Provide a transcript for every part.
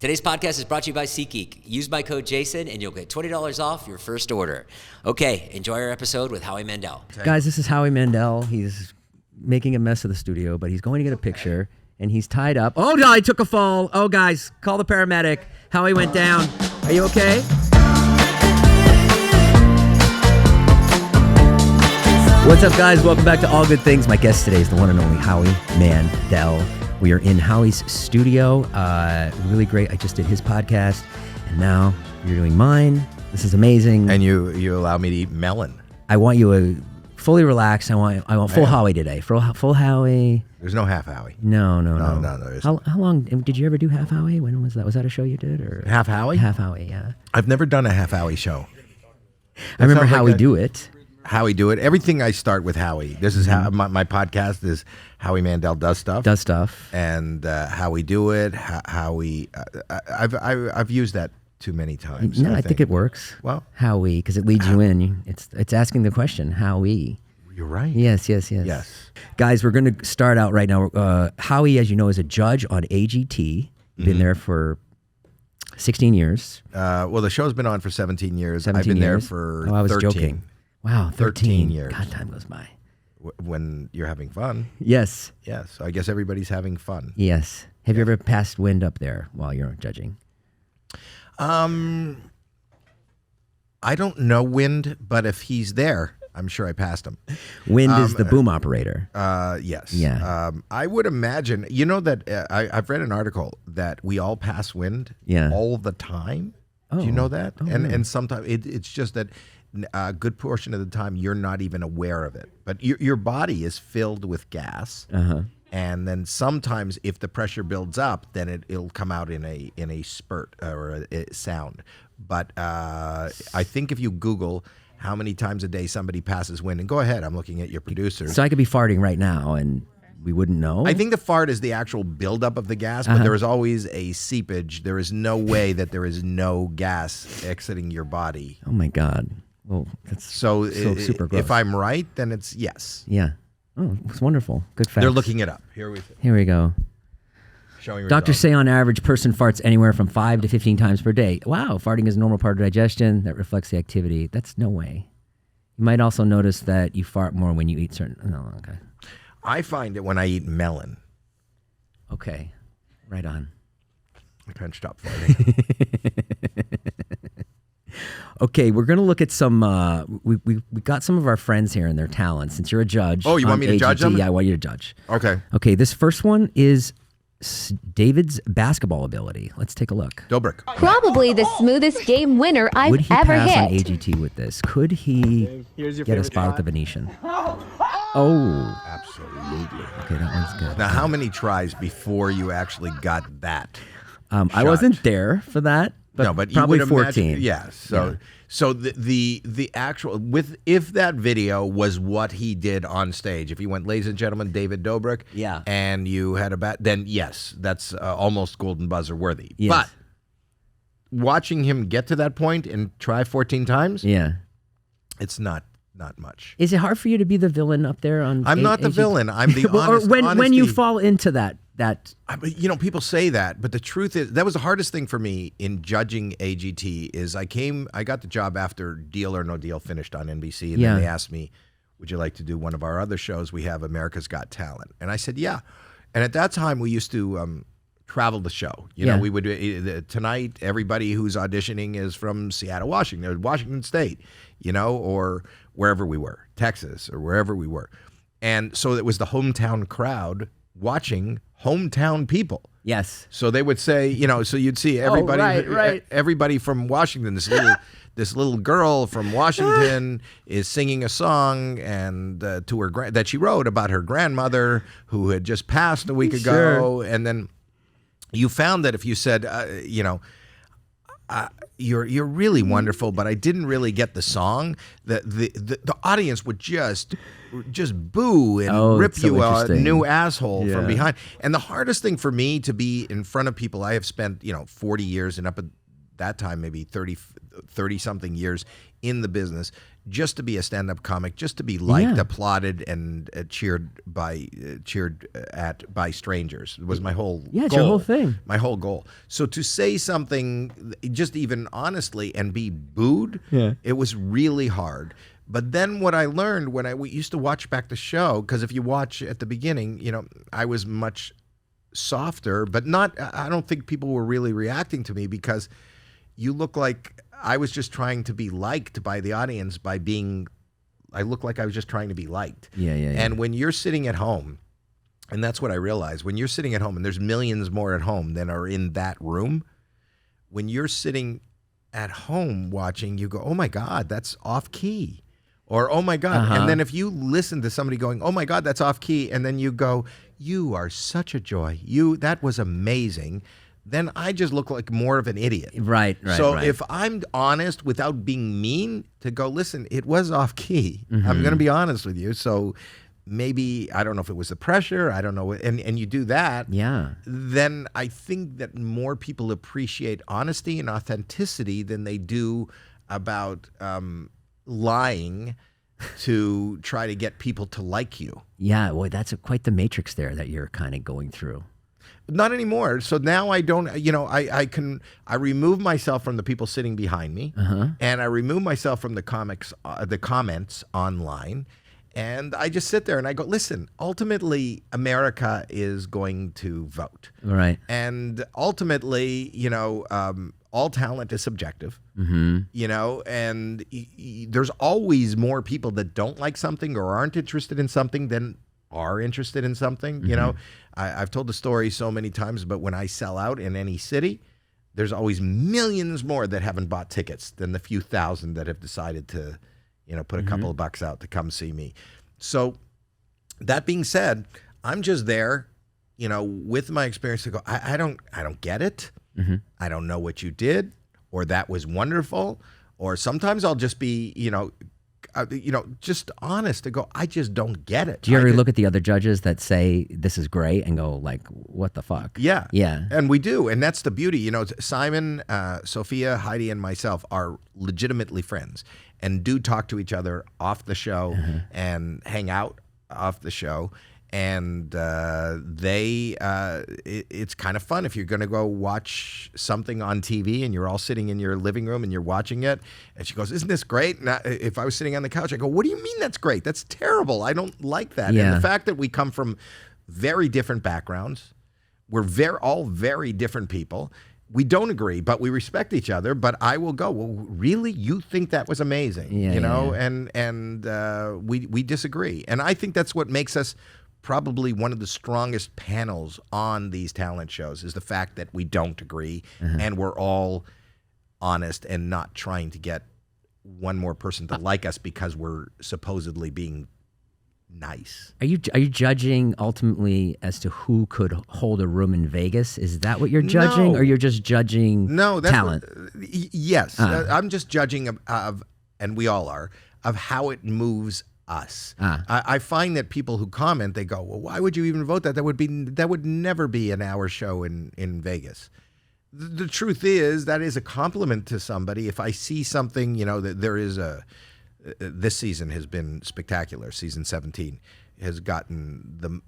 Today's podcast is brought to you by SeatGeek. Use my code Jason and you'll get $20 off your first order. Okay, enjoy our episode with Howie Mandel. Guys, this is Howie Mandel. He's making a mess of the studio, but he's going to get a picture, and he's tied up. Oh, no, I took a fall. Oh, guys, call the paramedic. Howie went down. Are you okay? What's up, guys? Welcome back to All Good Things. My guest today is the one and only Howie Mandel. We are in Howie's studio. Really great. I just did his podcast, and now you're doing mine. This is amazing. And you allow me to eat melon. I want you to fully relax. I want full Howie today. Full Howie. There's no half Howie. No. There isn't. How long did you ever do half Howie? When was that? Was that a show you did or Half Howie? Half Howie, yeah. I've never done a half Howie show. I remember sounds how like we do it. Howie do it. Everything I start with Howie. This is how my podcast is. Howie Mandel does stuff. And how we do it. How we. I've used that too many times. No, I think it works. Well, Howie, because it leads you in. It's asking the question. Howie. You're right. Yes. Guys, we're going to start out right now. Howie, as you know, is a judge on AGT. Been there for 16 years. Well, the show's been on for 17 years. 17 I've been years? there for I was 13. joking. Wow, 13 years. God, time goes by. When you're having fun. Yes. Yeah, so I guess everybody's having fun. Yes. Have you ever passed wind up there while you're judging? I don't know Wind, but if he's there, I'm sure I passed him. Wind is the boom operator. Yes. Yeah. I would imagine, you know that I've read an article that we all pass wind all the time. Do you know that? And sometimes it's just that a good portion of the time you're not even aware of it. But your body is filled with gas. And then sometimes if the pressure builds up, then it'll come out in a spurt or a sound. But I think if you Google how many times a day somebody passes wind, and go ahead, I'm looking at your producers. So I could be farting right now and we wouldn't know? I think the fart is the actual buildup of the gas, but there is always a seepage. There is no way that there is no gas exiting your body. Oh my God. Well, that's so super gross. If I'm right, then it's yes. Yeah. Oh, it's wonderful. Good facts. They're looking it up. Here we go. Showing Doctors say on average, person farts anywhere from 5 to 15 times per day. Wow, farting is a normal part of digestion that reflects the activity. That's no way. You might also notice that you fart more when you eat certain. No, okay. I find it when I eat melon. Okay, right on. I can't stop farting. Okay, we're going to look at some, we got some of our friends here and their talents. Since you're a judge. Oh, you want me to judge them? Yeah, I want you to judge. Okay, this first one is David's basketball ability. Let's take a look. Dobrik. Probably the smoothest game winner I've Would he ever pass on hit. AGT with this? Could he get a spot at the Venetian? Oh. Absolutely. Okay, that one's good. Now, how many tries before you actually got that? I wasn't there for that. But you probably would 14. Imagine, yeah. So the actual if that video was what he did on stage, if he went, ladies and gentlemen, David Dobrik, and you had a bat, then yes, that's almost golden buzzer worthy. Yes. But watching him get to that point and try 14 times, it's not much. Is it hard for you to be the villain up there on? I'm not the villain. I'm the honest. Or when you fall into that. People say that, but the truth is that was the hardest thing for me in judging AGT. Is I got the job after Deal or No Deal finished on NBC, and then they asked me, "Would you like to do one of our other shows? We have America's Got Talent," and I said, "Yeah." And at that time, we used to travel the show. You know, we would tonight. Everybody who's auditioning is from Seattle, Washington State, or wherever we were, Texas or wherever we were, and so it was the hometown crowd watching hometown people. Yes. So they would say, so you'd see everybody, everybody from Washington. This little girl from Washington is singing a song and to her that she wrote about her grandmother who had just passed a week ago, and then you found that if you said, you're really wonderful, but I didn't really get the song, the audience would just boo and rip you a new asshole from behind. And the hardest thing for me to be in front of people, I have spent 40 years in that time maybe 30 something years in the business, just to be a stand-up comic, just to be liked, applauded, and cheered at by strangers. It was my whole goal. It's your whole thing. My whole goal. So to say something just even honestly and be booed, it was really hard. But then what I learned when we used to watch back the show, because if you watch at the beginning, I was much softer, but I don't think people were really reacting to me because you look like I was just trying to be liked by the audience I look like I was just trying to be liked. Yeah. And when you're sitting at home, and that's what I realized, when you're sitting at home, and there's millions more at home than are in that room, when you're sitting at home watching, you go, oh my God, that's off key. Or, oh my God. And then if you listen to somebody going, oh my God, that's off key, and then you go, you are such a joy. That was amazing. Then I just look like more of an idiot. Right. So if I'm honest without being mean to go, listen, it was off key. I'm going to be honest with you. So maybe, I don't know if it was the pressure, I don't know. And you do that. Yeah. Then I think that more people appreciate honesty and authenticity than they do about lying to try to get people to like you. Yeah, well, that's quite the matrix there that you're kind of going through. Not anymore. So now I don't, I remove myself from the people sitting behind me, and I remove myself from the comments online, and I just sit there and I go, listen, ultimately America is going to vote. Right. And ultimately, all talent is subjective, and there's always more people that don't like something or aren't interested in something than are interested in something. I've told the story so many times, but when I sell out in any city, there's always millions more that haven't bought tickets than the few thousand that have decided to, put a couple of bucks out to come see me. So that being said, I'm just there, with my experience to go, I don't get it. I don't know what you did, or that was wonderful. Or sometimes I'll just be, just honest to go, I just don't get it. Do you ever look at the other judges that say this is great and go like, what the fuck? Yeah. Yeah. And we do. And that's the beauty. Simon, Sophia, Heidi, and myself are legitimately friends and do talk to each other off the show and hang out off the show. And it's kind of fun if you're going to go watch something on TV and you're all sitting in your living room and you're watching it. And she goes, isn't this great? And if I was sitting on the couch, I go, what do you mean that's great? That's terrible. I don't like that. Yeah. And the fact that we come from very different backgrounds, we're all very different people. We don't agree, but we respect each other. But I will go, well, really? You think that was amazing? And we disagree. And I think that's what makes us probably one of the strongest panels on these talent shows, is the fact that we don't agree and we're all honest and not trying to get one more person to like us because we're supposedly being nice. Are you judging ultimately as to who could hold a room in Vegas? Is that what you're judging, or you're just judging talent? Yes, I'm just judging of, and we all are, of how it moves us. I find that people who comment, they go, well, why would you even vote that? That would never be an hour show in Vegas. The truth is, that is a compliment to somebody. If I see something, that there is this season has been spectacular. Season 17 has gotten the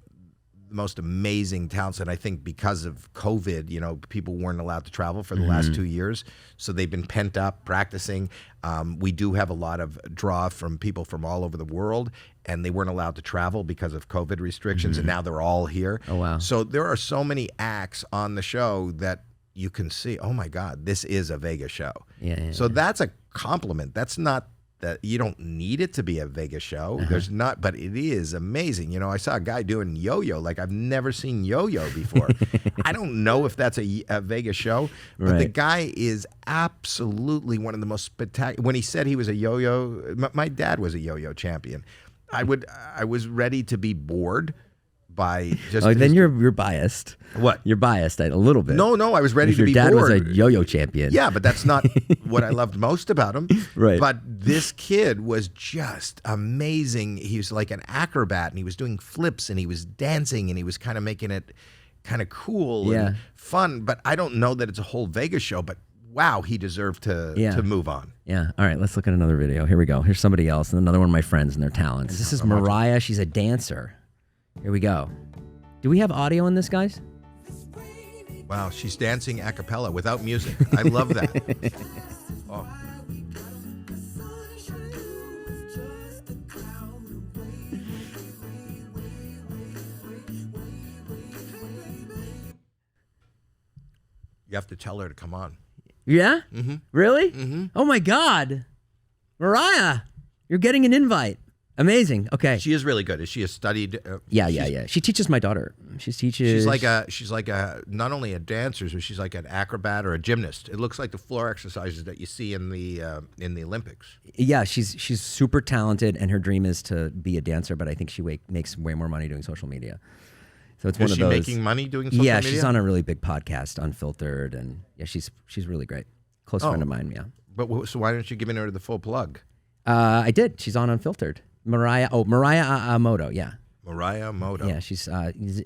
most amazing talents, and I think because of COVID, people weren't allowed to travel for the last 2 years, so they've been pent up practicing. We do have a lot of draw from people from all over the world, and they weren't allowed to travel because of COVID restrictions, and now they're all here. Oh, wow. So there are so many acts on the show that you can see, oh my God, this is a Vegas show. So that's a compliment. That's not that you don't need it to be a Vegas show. There's not, but it is amazing. I saw a guy doing yo-yo like I've never seen yo-yo before. I don't know if that's a Vegas show, but the guy is absolutely one of the most spectacular. When he said he was a yo-yo, my dad was a yo-yo champion. I was ready to be bored by just. Oh, then you're biased. What? You're biased a little bit. No, I was ready to be bored. Your dad was a yo-yo champion. Yeah, but that's not what I loved most about him. Right. But this kid was just amazing. He was like an acrobat, and he was doing flips, and he was dancing, and he was kind of making it kind of cool and fun. But I don't know that it's a whole Vegas show, but wow, he deserved to move on. Yeah. All right, let's look at another video. Here we go. Here's somebody else, and another one of my friends and their talents. This is Mariah. She's a dancer. Here we go. Do we have audio in this, guys? Wow, she's dancing a cappella without music. I love that. Oh. You have to tell her to come on. Yeah? Mm-hmm. Really? Mm-hmm. Oh, my God. Mariah, you're getting an invite. Amazing. Okay. She is really good. She has studied. Yeah. She teaches my daughter. She's like a not only a dancer, but she's like an acrobat or a gymnast. It looks like the floor exercises that you see in the Olympics. Yeah, she's super talented, and her dream is to be a dancer. But I think she makes way more money doing social media. So it's one of those. Is she making money doing social media? Yeah, she's on a really big podcast, Unfiltered, and yeah, she's really great. Close friend of mine. Yeah. But so why don't you give her the full plug? I did. She's on Unfiltered. Mariah Moto. Yeah. Mariah Moto. Yeah, she's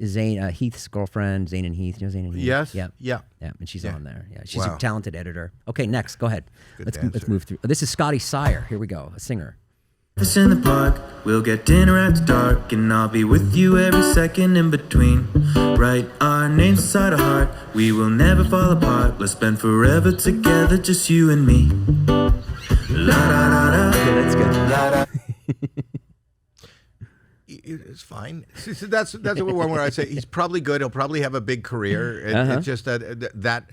Zane Heath's girlfriend, Zane and Heath. You know Zane and Heath? Yes. Yeah, and she's on there. Yeah, she's a talented editor. Okay, next, go ahead. Let's move through. This is Scotty Sire. Here we go, a singer. Us in the park, we'll get dinner after dark, and I'll be with you every second in between. Write our names inside a heart, we will never fall apart. Let's spend forever together, just you and me. La da da da. Okay, that's good. La da. It's fine. That's the one where I say he's probably good. He'll probably have a big career. It's just that.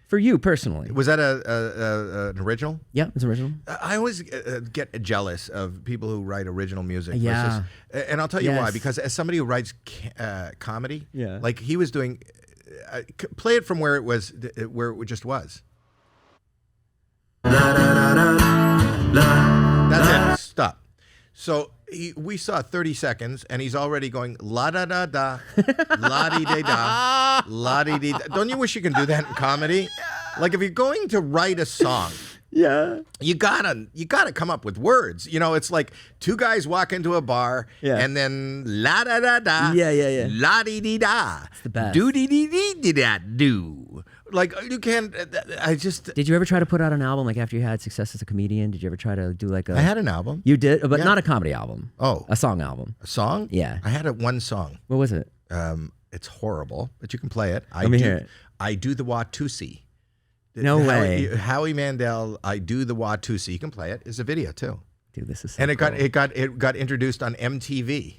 For you personally, Was that an original? Yeah, it's original. I always get jealous of people who write original music. Yeah. And I'll tell you why. Because as somebody who writes comedy, like he was doing, play it from where it just was. La da da da. La. That's it. Stop. So we saw 30 seconds, and he's already going la da da da, la di da da, la di di. Don't you wish you can do that in comedy? Like if you're going to write a song, you gotta come up with words. You know, it's like two guys walk into a bar, and then la da da da, la di di da, it's the best. Do di di di di da do. Like you can't. I just. Did you ever try to put out an album like after you had success as a comedian? Did you ever try to do like a? I had an album. You did, but not a comedy album. Oh, a song album. A song? Yeah. I had one song. What was it? It's horrible, but you can play it. Let me hear it. I do the Watusi. No way. Howie Mandel, I do the Watusi. You can play it. It's a video too. Dude, this is so and cool. it got introduced on MTV.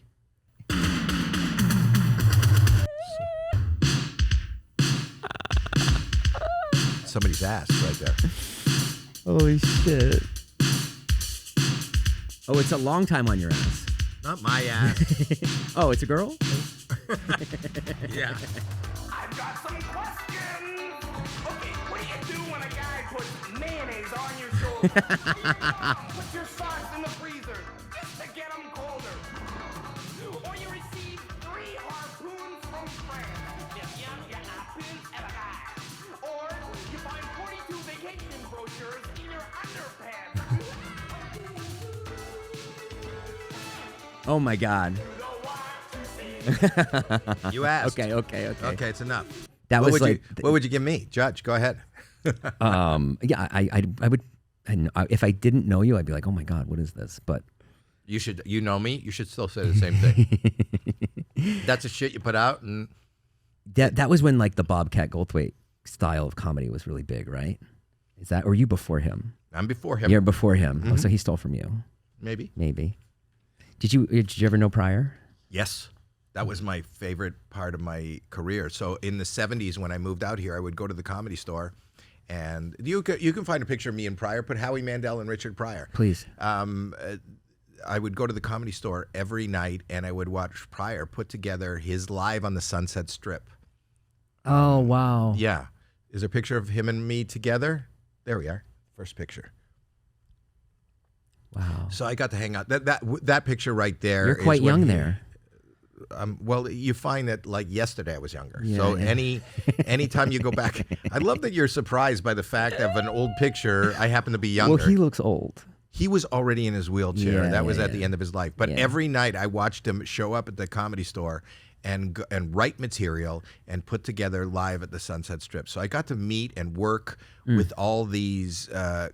Somebody's ass right there. Holy shit. Oh, it's a long time on your ass. Not my ass. Oh, it's a girl? Yeah. I've got some questions. Okay, what do you do when a guy puts mayonnaise on your shoulder? Put your socks in the freezer just to get them colder. Or you receive 3 harpoons from France. Your harpoons ever guy. Or you find 42 vacation brochures in your underpants. Oh my God. You asked. Okay. Okay, it's enough. That what was would like. what would you give me, Judge? Go ahead. Yeah, I would. If I didn't know you, I'd be like, oh my God, what is this? But You should. You know me. You should still say the same thing. That's the shit you put out, and that was when like the Bobcat Goldthwait style of comedy was really big, right? Is that, or you before him? I'm before him. You're before him. Oh, so he stole from you. Maybe. Did you ever know Pryor? Yes. That was my favorite part of my career. So in the 70s, when I moved out here, I would go to the Comedy Store, and you can find a picture of me and Pryor. Put Howie Mandel and Richard Pryor. Please. I would go to the Comedy Store every night, and I would watch Pryor put together his Live on the Sunset Strip. Oh, wow. Yeah. Is there a picture of him and me together? There we are. First picture. Wow. So I got to hang out. That picture right there. You're quite is when young he- there. Well, you find that like yesterday I was younger. Yeah, so yeah. anytime you go back, I love that you're surprised by the fact of an old picture. I happen to be younger. Well, he looks old. He was already in his wheelchair. Yeah, that was yeah, at the yeah. end of his life. But Yeah. every night I watched him show up at the Comedy Store, and write material and put together live at the Sunset Strip. So I got to meet and work with all these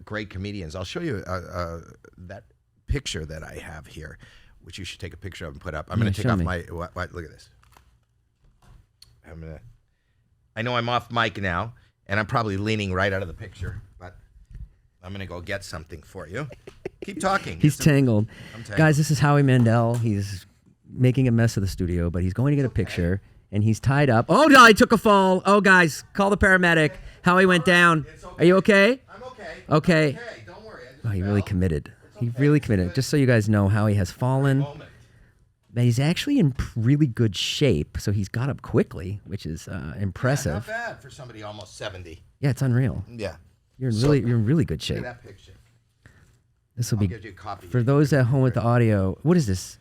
great comedians. I'll show you that picture that I have here, which you should take a picture of and put up. I'm going to take off my. Look at this. I know I'm off mic now, and I'm probably leaning right out of the picture, but I'm going to go get something for you. Keep talking. He's tangled. I'm tangled. Guys, this is Howie Mandel. He's making a mess of the studio, but he's going to get a picture, and he's tied up. Oh, no, he took a fall. Oh, guys, call the paramedic. Howie went down. Are you okay? I'm okay. Okay. I'm okay. Don't worry. Oh, he really committed. He really committed. Just so you guys know, Howie has fallen. But he's actually in really good shape, so he's got up quickly, which is impressive. Yeah, not bad for somebody almost 70. Yeah, it's unreal. Yeah. You're in really good shape. Look at that picture. This will I'll be give you a copy. for those at home with the audio. What is this?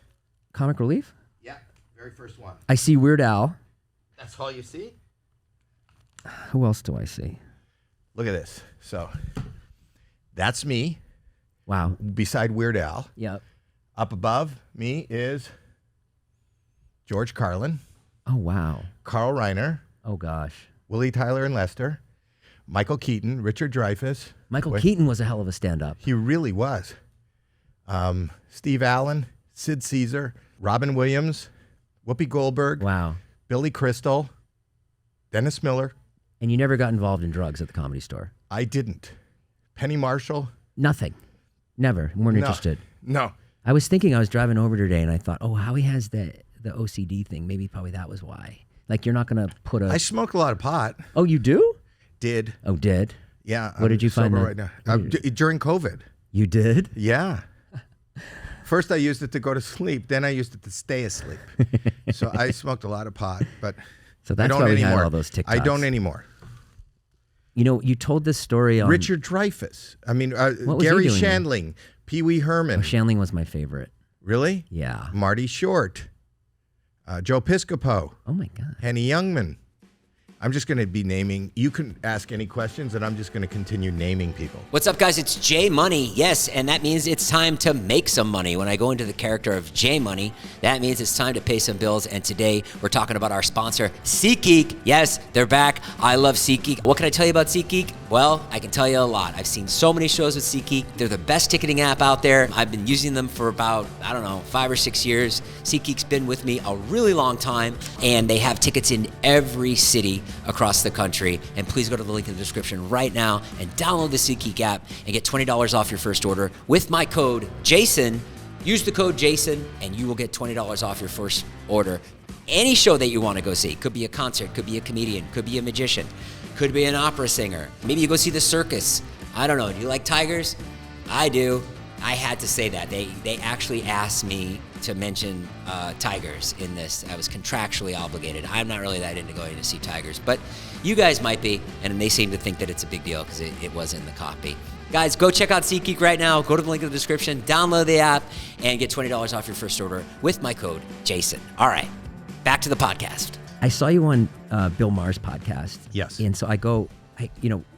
Comic Relief? Yeah, very first one. I see Weird Al. That's all you see? Who else do I see? Look at this. So that's me Wow. beside Weird Al. Yep. Up above me is George Carlin, Oh, wow. Carl Reiner, Oh, gosh. Willie Tyler and Lester, Michael Keaton, Richard Dreyfuss. Michael Keaton was a hell of a stand-up. He really was. Steve Allen, Sid Caesar, Robin Williams, Whoopi Goldberg, Wow. Billy Crystal, Dennis Miller. And you never got involved in drugs at the Comedy Store? I didn't. Penny Marshall. Nothing. Never. Weren't interested. No. I was thinking, I was driving over today, and I thought, oh, Howie has the OCD thing. Maybe probably that was why. Like, you're not going to put a... I smoke a lot of pot. Oh, you do? Did. Oh, did? Yeah. What did you find sober out? right now? During COVID. You did? Yeah. First I used it to go to sleep. Then I used it to stay asleep. So I smoked a lot of pot, but So that's I don't why we anymore. had all those TikToks. I don't anymore. You know, you told this story on... Richard Dreyfuss. I mean, What was he Gary doing there? Shandling, Pee Wee Herman. Oh, Shandling was my favorite. Really? Yeah. Marty Short, Joe Piscopo, Oh, my God. Henny Youngman. I'm just going to be naming. You can ask any questions, and I'm just going to continue naming people. What's up, guys? It's J Money. Yes, and that means it's time to make some money. When I go into the character of J Money, that means it's time to pay some bills. And today we're talking about our sponsor, SeatGeek. Yes, they're back. I love SeatGeek. What can I tell you about SeatGeek? Well, I can tell you a lot. I've seen so many shows with SeatGeek. They're the best ticketing app out there. I've been using them for about, 5 or 6 years. SeatGeek's been with me a really long time, and they have tickets in every city across the country. And please go to the link in the description right now and download the SeatGeek app and get $20 off your first order with my code Jason. Use the code Jason and you will get $20 off your first order. Any show that you want to go see. Could be a concert, could be a comedian, could be a magician, could be an opera singer. Maybe you go see the circus. I don't know. Do you like tigers? I do. I had to say that. They actually asked me to mention tigers in this. I was contractually obligated. I'm not really that into going to see tigers, but you guys might be, and they seem to think that it's a big deal because it was in the copy. Guys, go check out SeatGeek right now. Go to the link in the description, download the app, and get $20 off your first order with my code Jason. All right, back to the podcast. I saw you on Bill Maher's podcast. Yes. And so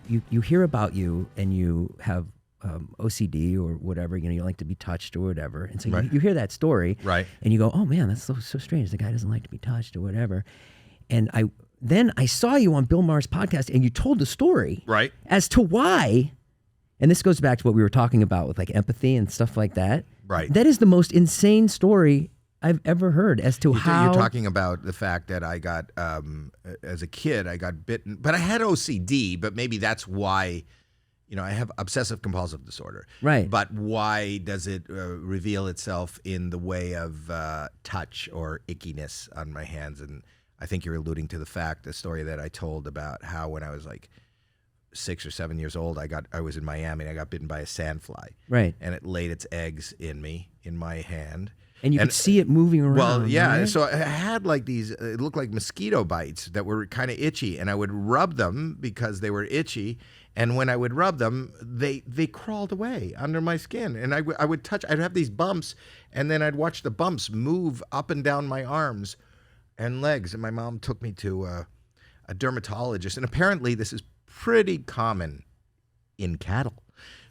you hear about you and you have OCD or whatever, you like to be touched or whatever. And so Right. you hear that story. Right. And you go, oh man, that's so strange. The guy doesn't like to be touched or whatever. And then I saw you on Bill Maher's podcast and you told the story. Right. As to why, and this goes back to what we were talking about with like empathy and stuff like that. Right. That is the most insane story I've ever heard as to how... You're talking about the fact that I got, as a kid, I got bitten. But I had OCD, but maybe that's why... I have obsessive compulsive disorder. Right. But why does it reveal itself in the way of touch or ickiness on my hands? And I think you're alluding to the story that I told about how when I was like 6 or 7 years old, I was in Miami and I got bitten by a sandfly. Right. And it laid its eggs in my hand. And you could see it moving around. Well, yeah. Right? So I had like these, it looked like mosquito bites that were kind of itchy, and I would rub them because they were itchy. And when I would rub them, they crawled away under my skin. And I would touch, I'd have these bumps, and then I'd watch the bumps move up and down my arms and legs. And my mom took me to a dermatologist. And apparently this is pretty common in cattle.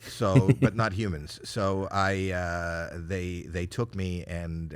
So, but not humans. So they took me and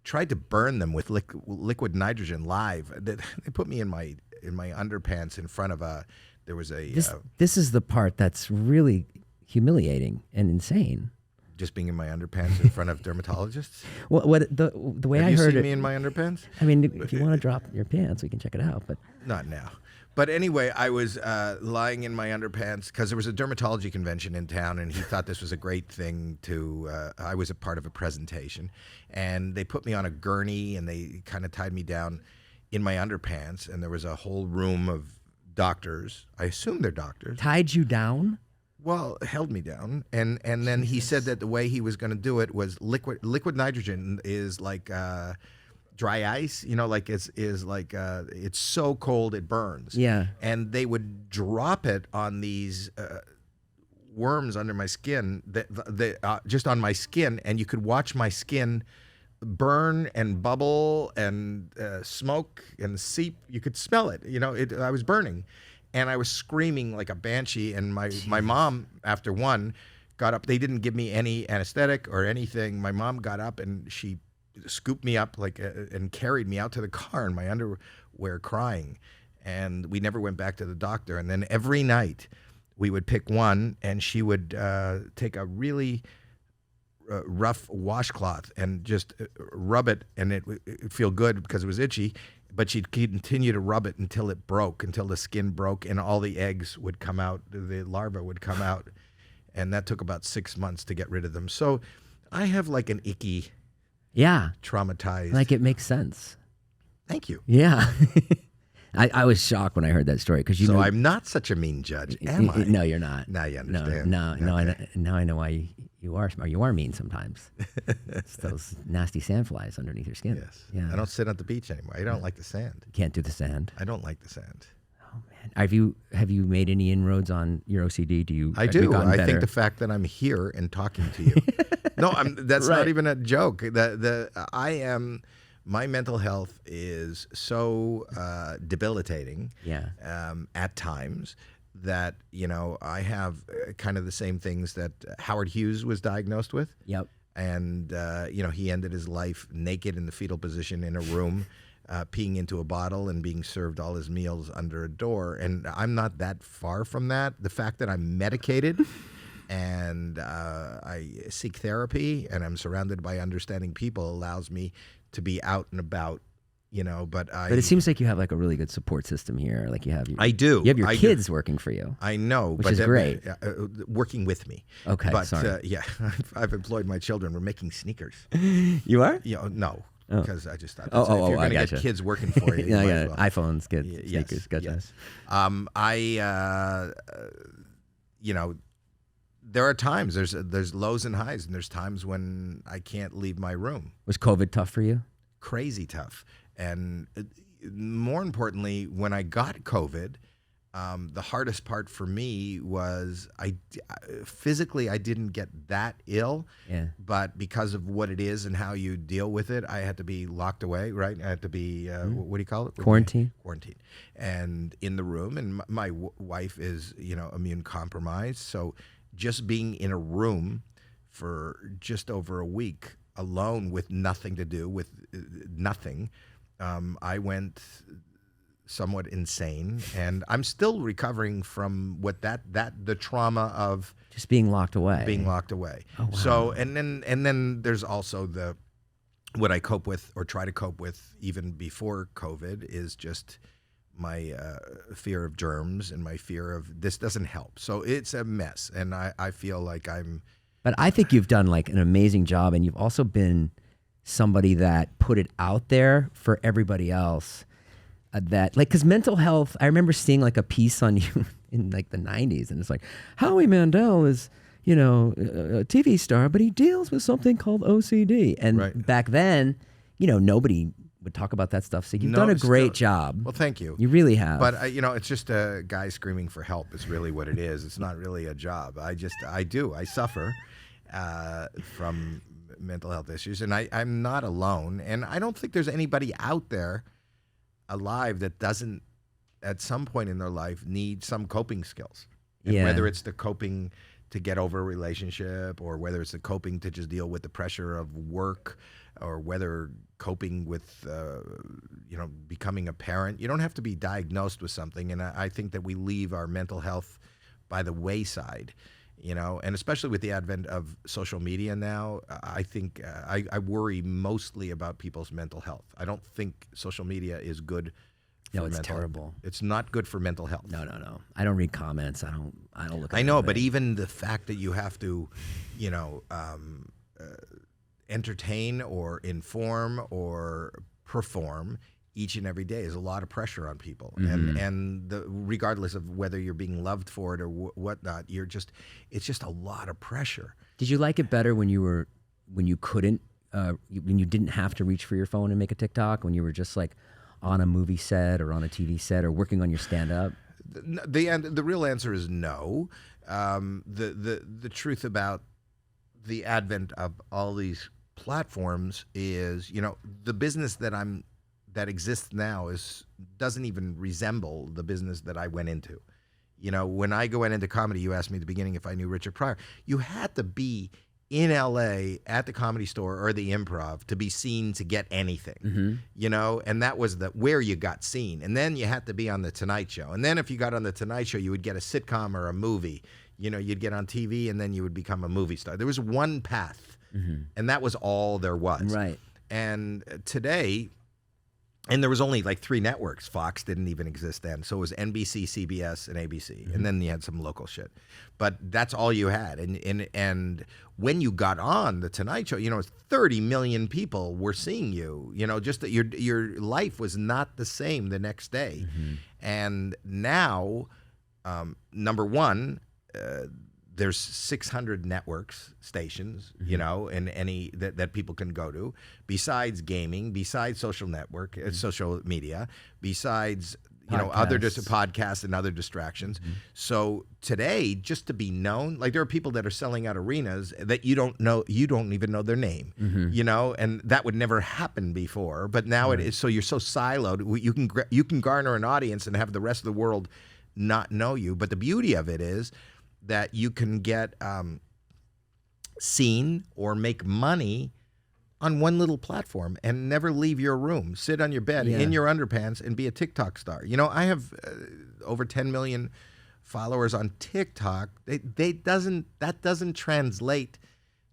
tried to burn them with liquid nitrogen live. They put me in my underpants in front of a. There was a. This is the part that's really humiliating and insane. Just being in my underpants in front of dermatologists. What the way I heard it. Have you seen me in my underpants? I mean, if you want to drop your pants, we can check it out. But not now. But anyway, I was lying in my underpants because there was a dermatology convention in town, and he thought this was a great thing to. I was a part of a presentation, and they put me on a gurney, and they kind of tied me down in my underpants, and there was a whole room of doctors. I assume they're doctors. Tied you down? Well, held me down, and then he said that the way he was going to do it was liquid nitrogen is like dry ice, like it's so cold it burns. Yeah, and they would drop it on these worms under my skin, just on my skin, and you could watch my skin burn and bubble and smoke and seep. You could smell it. I was burning. And I was screaming like a banshee, and my mom, after one, got up. They didn't give me any anesthetic or anything. My mom got up, and she scooped me up and carried me out to the car in my underwear crying. And we never went back to the doctor. And then every night we would pick one, and she would take a really rough washcloth and just rub it, and it would feel good because it was itchy. But she'd continue to rub it until it broke, until the skin broke, and all the eggs would come out, the larvae would come out. And that took about 6 months to get rid of them. So I have like an icky, traumatized. Like it makes sense. Thank you. Yeah. I was shocked when I heard that story. So I'm not such a mean judge, am I? No, you're not. Now you understand. No, Okay. now I know why you are, or you are mean sometimes. It's those nasty sandflies underneath your skin. Yes. Yeah. I don't sit at the beach anymore. I don't like the sand. Can't do the sand. I don't like the sand. Oh man. Have you made any inroads on your OCD? I do. I think the fact that I'm here and talking to you. No, that's Right. not even a joke. My mental health is so debilitating. Yeah. At times that I have kind of the same things that Howard Hughes was diagnosed with. Yep. And he ended his life naked in the fetal position in a room, peeing into a bottle and being served all his meals under a door. And I'm not that far from that. The fact that I'm medicated and I seek therapy and I'm surrounded by understanding people allows me to be out and about, but it seems like you have like a really good support system here. Like you have I do. You have your kids working for you. I know, which is great. Working with me. Okay, but sorry. I've employed my children. We're making sneakers. You are? No, because I just thought Oh, if you're going to gotcha. get kids working for you, Yeah, you might yeah. as well. iPhones, kids, Yes, sneakers. Gotcha. Yes. There are times there's lows and highs, and there's times when I can't leave my room. Was COVID tough for you? Crazy tough. And more importantly, when I got COVID, the hardest part for me was physically I didn't get that ill, but because of what it is and how you deal with it, I had to be locked away, right? I had to be, what do you call it? Quarantine. Quarantine. And in the room, and my wife is, immune compromised. So just being in a room for just over a week alone with nothing to do, with nothing, I went somewhat insane, and I'm still recovering from what the trauma of just being locked away. Oh, wow. So and then there's also what I cope with or try to cope with even before COVID is just my fear of germs and my fear of this doesn't help. So it's a mess, and I feel like I'm. But I think you've done like an amazing job, and you've also been somebody that put it out there for everybody else. Because mental health, I remember seeing like a piece on you in like the 90s, and it's like, Howie Mandel is, a TV star, but he deals with something called OCD. And back then, nobody would talk about that stuff. So you've done a great job. Well, thank you. You really have. But, it's just a guy screaming for help is really what it is. It's not really a job. I suffer from mental health issues, and I'm not alone. And I don't think there's anybody out there alive that doesn't, at some point in their life, need some coping skills. And whether it's the coping to get over a relationship, or whether it's the coping to just deal with the pressure of work, or whether coping with, becoming a parent. You don't have to be diagnosed with something. And I think that we leave our mental health by the wayside, and especially with the advent of social media now, I think I worry mostly about people's mental health. I don't think social media is good. No, it's terrible. It's not good for mental health. No. I don't read comments. I don't look at I know, anything. but even the fact that you have to, entertain or inform or perform each and every day is a lot of pressure on people. And regardless of whether you're being loved for it or whatnot, it's just a lot of pressure. Did you like it better when you couldn't, when you didn't have to reach for your phone and make a TikTok, when you were just like on a movie set or on a TV set or working on your stand-up? The real answer is no. The truth about the advent of all these platforms is, the business that exists now doesn't even resemble the business that I went into. When I went into comedy, you asked me at the beginning if I knew Richard Pryor. You had to be in LA at the Comedy Store or the Improv to be seen to get anything, and that was where you got seen. And then you had to be on The Tonight Show. And then if you got on The Tonight Show, you would get a sitcom or a movie. You'd get on TV and then you would become a movie star. There was one path, and that was all there was. Right. And today, and there was only like 3 networks. Fox didn't even exist then. So it was NBC, CBS, and ABC. And then you had some local shit. But that's all you had. And when you got on The Tonight Show, 30 million people were seeing you. Just that your life was not the same the next day. And now, number one, there's 600 networks, stations, and any that people can go to, besides gaming, besides social media, besides other podcasts and other distractions. So today, just to be known, like there are people that are selling out arenas that you don't even know their name, and that would never happen before. But now it is. So you're so siloed. You can garner an audience and have the rest of the world not know you. But the beauty of it is that you can get seen or make money on one little platform and never leave your room, sit on your bed in your underpants and be a TikTok star. I have over 10 million followers on TikTok. That doesn't translate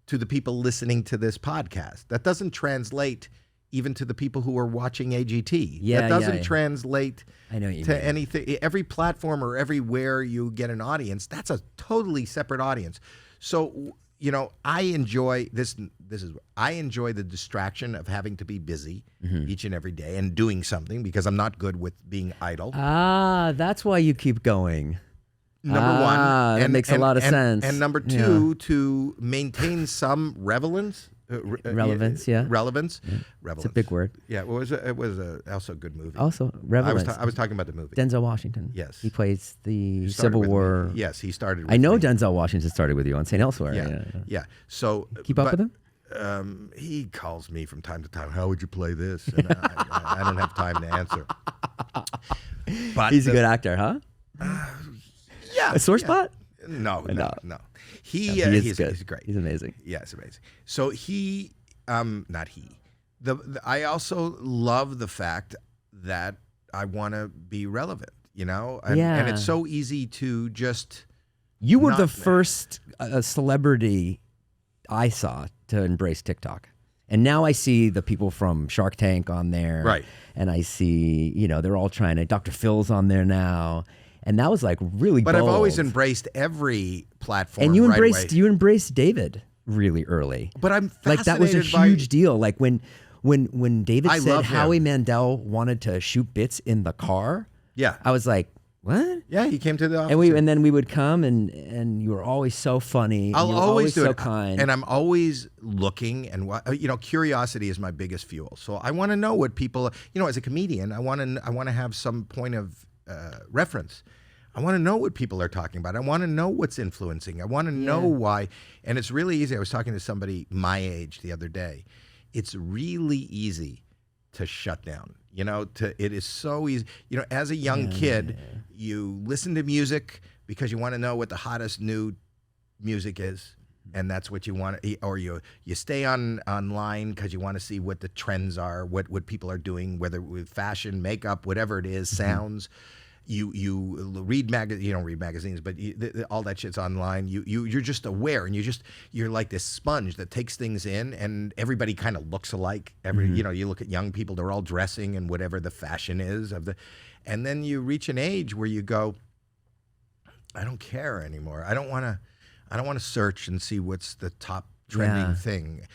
to the people listening to this podcast. That doesn't translate even to the people who are watching AGT. That doesn't translate to anything. Every platform or everywhere you get an audience, that's a totally separate audience. So, I enjoy I enjoy the distraction of having to be busy each and every day and doing something, because I'm not good with being idle. That's why you keep going. Number one. That makes a lot of sense. And number two, to maintain some relevance. Relevance. Relevance. It's a big word. Yeah, it was also a good movie. Also, relevance. I was talking about the movie. Denzel Washington. Yes. He plays the Civil War. Yes, he started with I know me. Denzel Washington started with you on St. Elsewhere. Yeah. So keep up with him? He calls me from time to time. How would you play this? And I don't have time to answer. But he's a good actor, huh? Yeah. A sore spot? No. He's good. He's great. He's amazing. Yeah, it's amazing. So I also love the fact that I want to be relevant, and it's so easy to just. You were the first celebrity I saw to embrace TikTok. And now I see the people from Shark Tank on there. Right. And I see, they're all trying to, Dr. Phil's on there now. And that was like really But bold. I've always embraced every platform. And you embraced embraced David really early. But I'm like that was a huge deal. Like when David said Howie him. Mandel wanted to shoot bits in the car. Yeah. I was like, what? Yeah, he came to the office. And then we would come and you were always so funny. I'll always do so it. kind. And I'm always looking, and curiosity is my biggest fuel. So I want to know what people, as a comedian, I want to have some point of reference. I want to know what people are talking about. I want to know what's influencing. I want to know why. And it's really easy. I was talking to somebody my age the other day. It's really easy to shut down. It is so easy. As a young kid, you listen to music because you want to know what the hottest new music is, and that's what you want, or you stay online because you want to see what the trends are, what people are doing, whether with fashion, makeup, whatever it is, sounds. You read you don't read magazines, but all that shit's online. You're just aware, and you're like this sponge that takes things in, and everybody kind of looks alike. You look at young people; they're all dressing in whatever the fashion is and then you reach an age where you go, I don't care anymore. I don't want to search and see what's the top trending thing.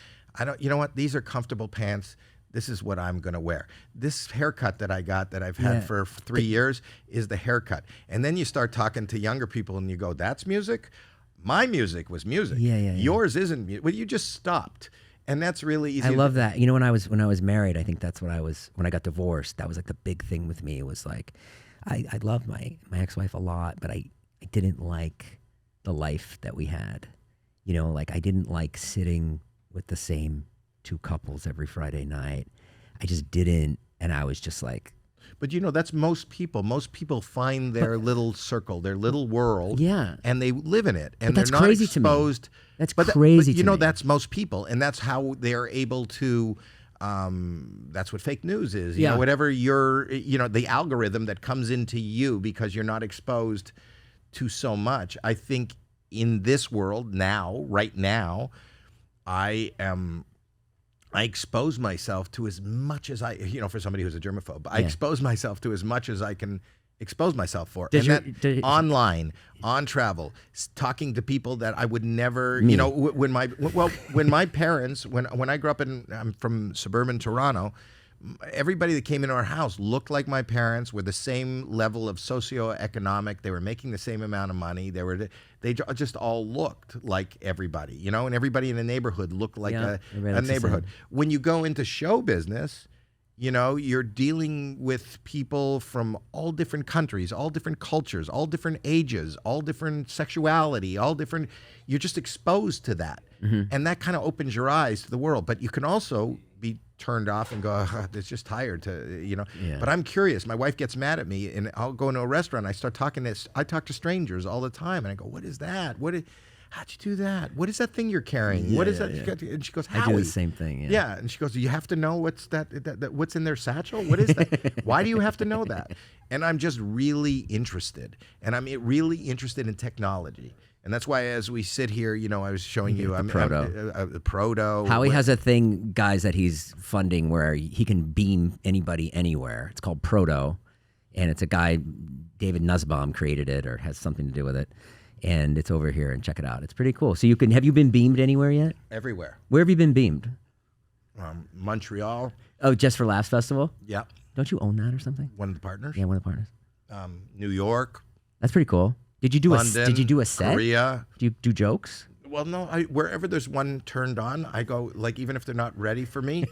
You know what? These are comfortable pants. This is what I'm going to wear. This haircut that I got that I've had for 3 years is the haircut. And then you start talking to younger people and you go, that's music? My music was music. Yeah. Yours isn't music. Well, you just stopped. And that's really easy. I love that. You know, when I was married, I think that's what when I got divorced, that was like the big thing with me. It was like, I loved my ex-wife a lot, but I didn't like the life that we had. You know, like I didn't like sitting with the same two couples every Friday night. I just didn't. And I was just like. But you know, that's most people. Most people find their little circle, their little world. Yeah. And they live in it. And that's they're not crazy exposed. To me. That's but crazy you know, to me. that's most people. And that's how they're able to, that's what fake news is. You know, whatever the algorithm that comes into you because you're not exposed to so much. I think in this world now, right now, I expose myself to as much as for somebody who's a germaphobe, I expose myself to as much as I can expose myself for. Online, on travel, talking to people that I would never, when my parents, when I grew up I'm from suburban Toronto, everybody that came into our house looked like my parents, were the same level of socioeconomic. They were making the same amount of money. They just all looked like everybody, and everybody in the neighborhood looked like a neighborhood. When you go into show business, you're dealing with people from all different countries, all different cultures, all different ages, all different sexuality, you're just exposed to that. And that kind of opens your eyes to the world. But you can also be turned off and go, it's just tired to. But I'm curious. My wife gets mad at me, and I'll go into a restaurant. I talk to strangers all the time, and I go, what is that? How'd you do that? What is that thing you're carrying? What is that? And she goes, Howie. I do the same thing. Yeah. And she goes, do you have to know what's what's in their satchel? What is that? Why do you have to know that? And I'm just really interested. And I'm really interested in technology. And that's why as we sit here, I was showing you the Proto. Howie has a thing, guys, that he's funding where he can beam anybody anywhere. It's called Proto. And it's a guy, David Nussbaum created it or has something to do with it. And it's over here, and check it out. It's pretty cool. So have you been beamed anywhere yet? Everywhere. Where have you been beamed? Montreal. Oh, Just for Laughs Festival? Yeah. Don't you own that or something? One of the partners. Yeah, one of the partners. New York. That's pretty cool. Did you do London, Did you do a set? Korea. Do you do jokes? Well, no. Wherever there's one turned on, I go, like, even if they're not ready for me,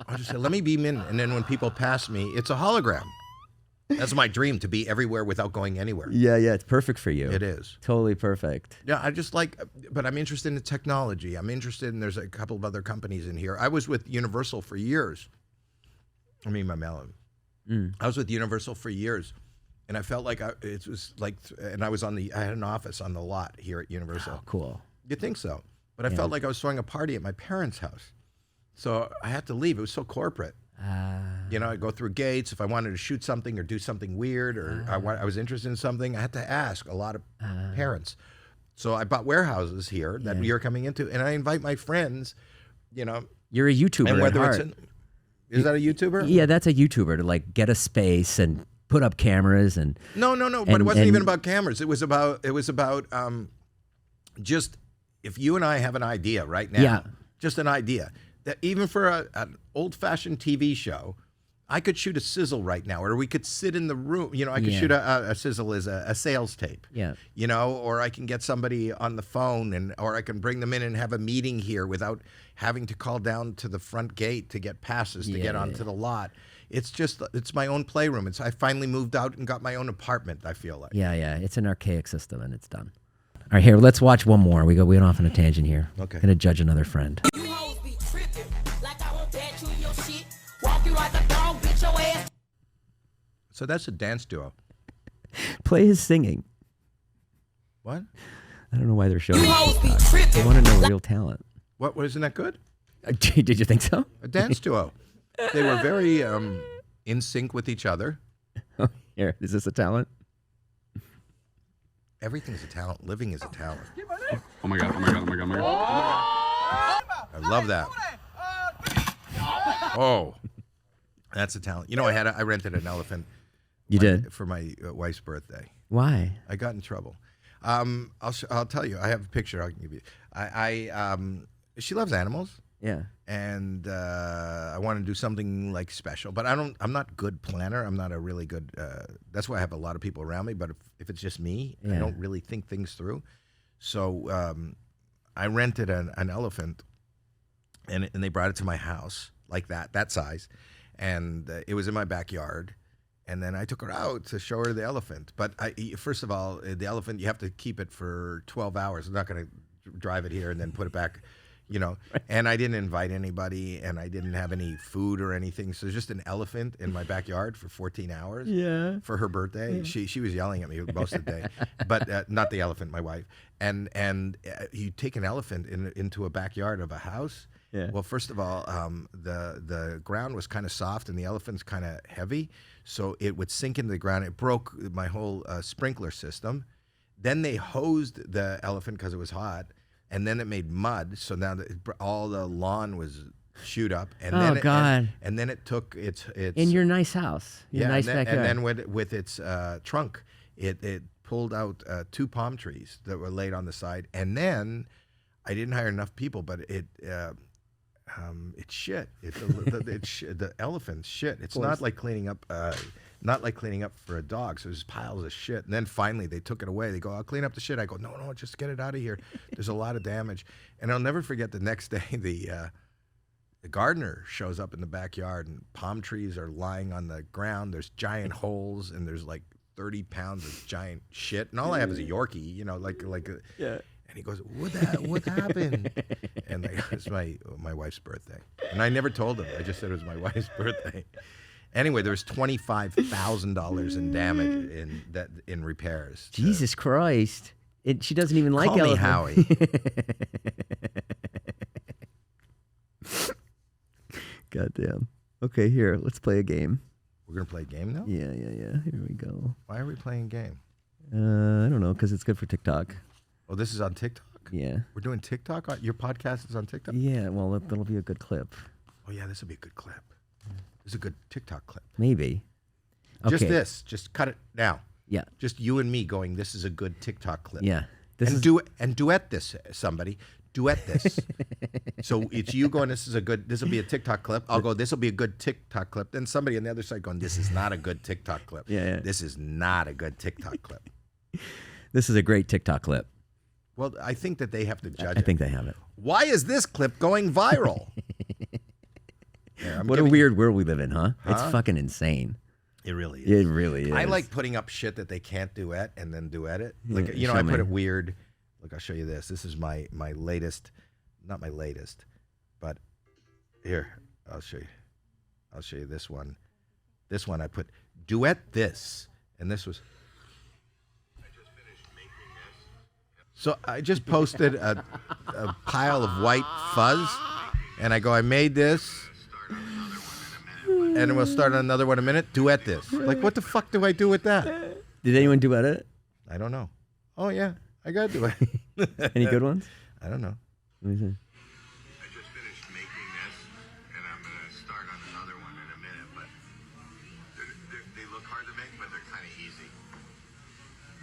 I'll just say, let me beam in. And then when people pass me, it's a hologram. That's my dream, to be everywhere without going anywhere. Yeah, it's perfect for you. It is. Totally perfect. Yeah, but I'm interested in technology. I'm interested in, there's a couple of other companies in here. I was with Universal for years. I was with Universal for years, and I felt like I had an office on the lot here at Universal. Oh, cool. You'd think so, but I felt like I was throwing a party at my parents' house. So I had to leave. It was so corporate. I'd go through gates. If I wanted to shoot something or do something weird, or I was interested in something, I had to ask a lot of parents. So I bought warehouses here that you're coming into, and I invite my friends, You're a YouTuber and whether at heart. Is that a YouTuber? Yeah, that's a YouTuber, to like get a space and put up cameras and... No. But it wasn't even about cameras. It was about just, if you and I have an idea right now, just an idea, that even for an old-fashioned TV show, I could shoot a sizzle right now, or we could sit in the room. I could shoot a sizzle as a sales tape. Yeah. Or I can get somebody on the phone, or I can bring them in and have a meeting here without having to call down to the front gate to get passes to get onto the lot. It's my own playroom. I finally moved out and got my own apartment, I feel like. Yeah. It's an archaic system, and it's done. All right, here, let's watch one more. We went off on a tangent here. Okay. Gonna judge another friend. So that's a dance duo. Play his singing. What? I don't know why they're showing TikTok. I want to know real talent. What wasn't that good? Did you think so? A dance duo. They were very in sync with each other. Here, is this a talent? Everything's a talent. Living is a talent. Oh my god, oh my god, oh my god, oh my god. I love that. Oh, that's a talent. You know, I rented an elephant. You did? For my wife's birthday. Why? I got in trouble. I'll tell you. I have a picture. I can give you. She loves animals. Yeah. And I want to do something like special, but I'm not good planner. I'm not a really good. That's why I have a lot of people around me. But if it's just me, I don't really think things through. So I rented an elephant, and they brought it to my house like that size, and it was in my backyard. And then I took her out to show her the elephant. But first of all, the elephant, you have to keep it for 12 hours. I'm not going to drive it here and then put it back, you know. And I didn't invite anybody, and I didn't have any food or anything. So just an elephant in my backyard for 14 hours for her birthday. Yeah. She was yelling at me most of the day. But not the elephant, my wife. And you take an elephant into a backyard of a house. Yeah. Well, first of all, the ground was kind of soft and the elephant's kind of heavy, so it would sink into the ground. It broke my whole sprinkler system. Then they hosed the elephant because it was hot, and then it made mud. So now all the lawn was chewed up. And and then it took its in your nice house, nice backyard. And then with its trunk, it pulled out 2 palm trees that were laid on the side. And then I didn't hire enough people, but it's shit. The elephant's shit. It's not like cleaning up, for a dog. So there's piles of shit. And then finally they took it away. They go, I'll clean up the shit. I go, no, just get it out of here. There's a lot of damage. And I'll never forget the next day, the gardener shows up in the backyard and palm trees are lying on the ground. There's giant holes and there's like 30 pounds of giant shit. And all I have is a Yorkie, you know, like yeah. And he goes, what happened? And it's my wife's birthday. And I never told him. I just said it was my wife's birthday. Anyway, there was $25,000 in damage in repairs. Jesus Christ. She doesn't even like Call me elephant. Howie. Goddamn. Okay, here, let's play a game. We're going to play a game now? Yeah. Here we go. Why are we playing a game? I don't know, because it's good for TikTok. Oh, this is on TikTok? Yeah. We're doing TikTok? Your podcast is on TikTok? Yeah, well, that'll be a good clip. Oh, yeah, this will be a good clip. This is a good TikTok clip. Maybe. Okay. Just cut it now. Yeah. Just you and me going, this is a good TikTok clip. Yeah. Duet this, somebody. Duet this. So it's you going, this will be a TikTok clip. I'll go, this will be a good TikTok clip. Then somebody on the other side going, this is not a good TikTok clip. Yeah. This is not a good TikTok clip. This is a great TikTok clip. Well, I think that they have to judge it. I think they have it. Why is this clip going viral? What a weird world we live in, huh? It's fucking insane. It really is. It really is. I like putting up shit that they can't duet and then duet it. Like, I put it weird. Look, I'll show you this. This is my latest, not my latest, but here, I'll show you this one. This one I put duet this, and this was. So I just posted a pile of white fuzz, and I go, I made this, and we'll start on another one in a minute. Duet this. Like, what the fuck do I do with that? Did anyone duet it? I don't know. Oh, yeah, I got to do it. Any good ones? I don't know. Let me see. I just finished making this, and I'm going to start on another one in a minute, but they look hard to make, but they're kind of easy.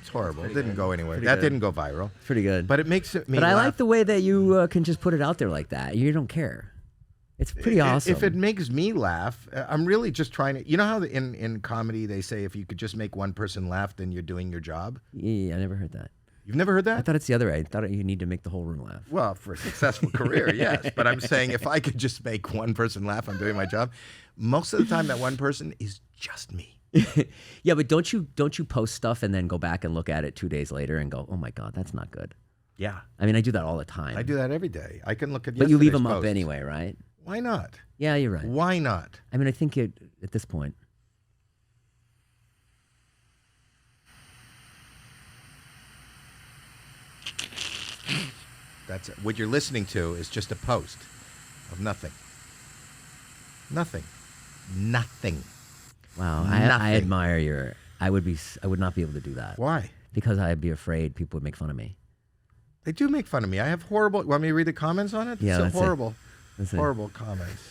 It's horrible. It didn't go anywhere. That didn't go viral. Pretty good. But it makes me But I laugh. like the way that you can just put it out there like that. You don't care. It's pretty awesome. If it makes me laugh, I'm really just trying to. You know how in comedy they say if you could just make one person laugh, then you're doing your job? Yeah, I never heard that. You've never heard that? I thought it's the other way. I thought you need to make the whole room laugh. Well, for a successful career, yes. But I'm saying if I could just make one person laugh, I'm doing my job. Most of the time, that one person is just me. Yeah, but don't you post stuff and then go back and look at it 2 days later and go, oh my God, that's not good. Yeah. I mean, I do that all the time. I do that every day. I can look at But you leave them yesterday's up posts. anyway, right? Why not? Yeah, you're right. Why not? I mean, I think at this point. That's what you're listening to is just a post of nothing. Nothing. Nothing. Wow, Nothing. I admire your. I would not be able to do that. Why? Because I'd be afraid people would make fun of me. They do make fun of me. I have horrible. Want me to read the comments on it? Yeah, so that's it. horrible. That's it. Horrible comments.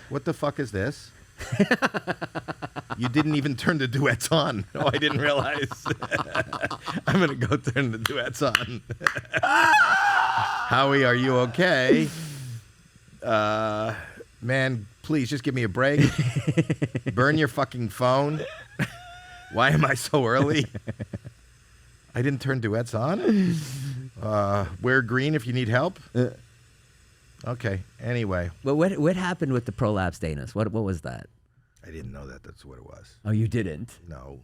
What the fuck is this? You didn't even turn the duets on. Oh, I didn't realize. I'm gonna go turn the duets on. Howie, are you okay? Man, please just give me a break. Burn your fucking phone. Why am I so early? I didn't turn duets on. Wear green if you need help. Okay. Anyway, Well, what happened with the prolapsed anus? What was that? I didn't know that. That's what it was. Oh, you didn't. No.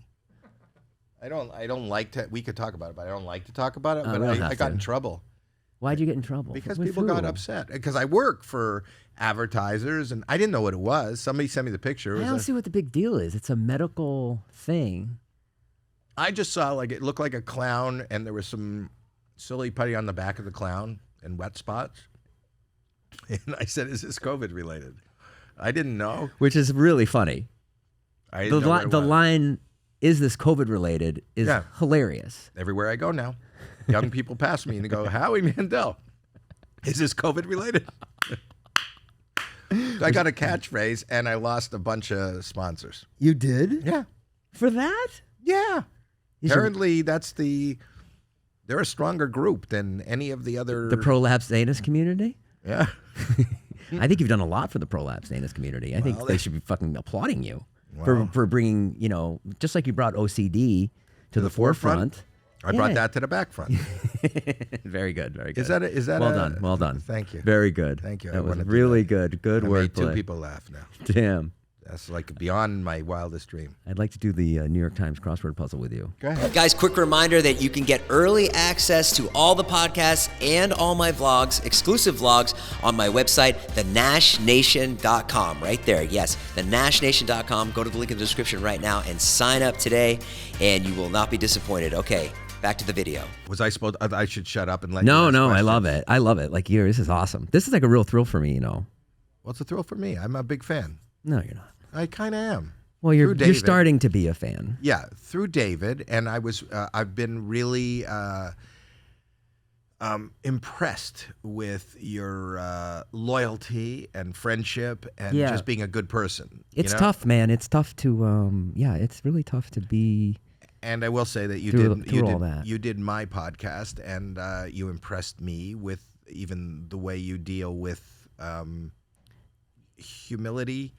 I don't like to. We could talk about it, but I don't like to talk about it. Oh, But we don't I have got to. in trouble Why'd you get in trouble? because With people got who? upset. Because I work for advertisers, and I didn't know what it was. Somebody sent me the picture. It I was don't a- see what the big deal is. It's a medical thing. I just saw like it looked like a clown, and there was some silly putty on the back of the clown and wet spots. And I said, "Is this COVID related?" I didn't know. Which is really funny. I didn't know what it The was. line, "Is this COVID related?" is Yeah. hilarious. Everywhere I go now, young people pass me and they go, "Howie Mandel, is this COVID related?" I got a catchphrase, and I lost a bunch of sponsors. You did? Yeah, For that? yeah. You should- Apparently, they're a stronger group than any of the other. The prolapsed anus community? Yeah. I think you've done a lot for the prolapsed anus community. I think Well, they should be fucking applauding you Wow. for bringing, just like you brought OCD to the forefront. I brought Yeah. that to the back front. Very good, very good. Is that well a- done? Well done. Thank you. Very good. Thank you. I That was wanted to really do good. Good I wordplay. made 2 people laugh now. Damn. That's like beyond my wildest dream. I'd like to do the New York Times crossword puzzle with you. Go ahead. Guys, quick reminder that you can get early access to all the podcasts and all my vlogs, exclusive vlogs, on my website, thenashnation.com. Right there, yes, thenashnation.com. Go to the link in the description right now and sign up today, and you will not be disappointed. Okay, back to the video. Was I supposed? I should shut up and let you No, ask I questions. love it. I love it. Like, this is awesome. This is like a real thrill for me, Well, it's a thrill for me. I'm a big fan. No, you're not. I kind of am. Well, you're Through David. starting to be a fan. Yeah, through David, and I've been really impressed with your loyalty and friendship and Yeah. just being a good person. It's you know? tough, man. It's tough to, it's really tough to be. And I will say that you Through all that. you did my podcast, and you impressed me with even the way you deal with humility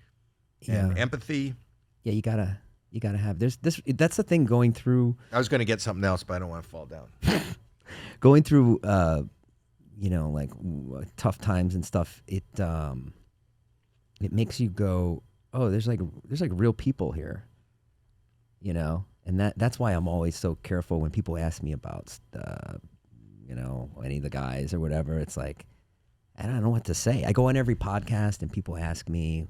and Yeah. empathy. Yeah, you gotta have. That's the thing going through. I was going to get something else, but I don't want to fall down. Going through tough times and stuff, it makes you go, oh, there's like real people here, and that's why I'm always so careful when people ask me about any of the guys or whatever. It's like, I don't know what to say. I go on every podcast and people ask me,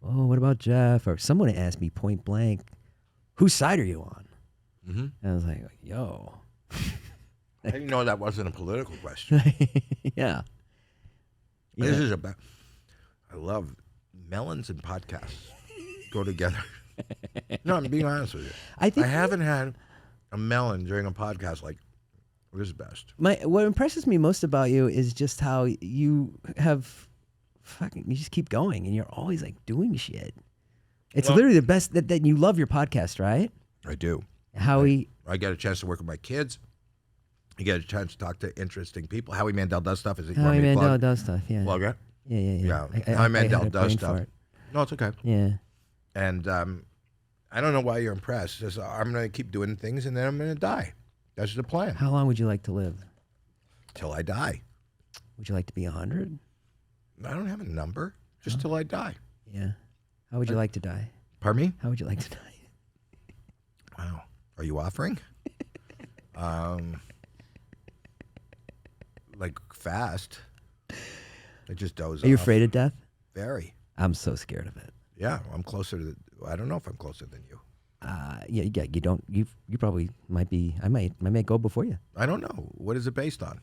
oh, what about Jeff? Or someone asked me point blank, whose side are you on? Mm-hmm. And I was like, yo. I didn't know that wasn't a political question. Yeah. This is about. I love melons and podcasts go together. No, I'm being honest with you. I think I haven't had a melon during a podcast like this is best. what impresses me most about you is just how you you just keep going and you're always like doing shit. It's literally the best that you love your podcast, right? I do. Howie. I get a chance to work with my kids. You get a chance to talk to interesting people. Howie Mandel does stuff. Is it Howie Mandel does stuff, yeah. Plug it? Yeah. Howie Mandel had a does brain stuff. fart. No, it's okay. Yeah. And I don't know why you're impressed. Just, I'm going to keep doing things and then I'm going to die. That's the plan. How long would you like to live? Till I die. Would you like to be 100? I don't have a number. Just till I die. Yeah. How would you like to die? Pardon me? How would you like to die? Wow. Are you offering? Like fast. I just doze off. Are you afraid of death? Very. I'm so scared of it. Yeah, I'm closer to. I don't know if I'm closer than you. Yeah. You don't. You probably might be. I might go before you. I don't know. What is it based on?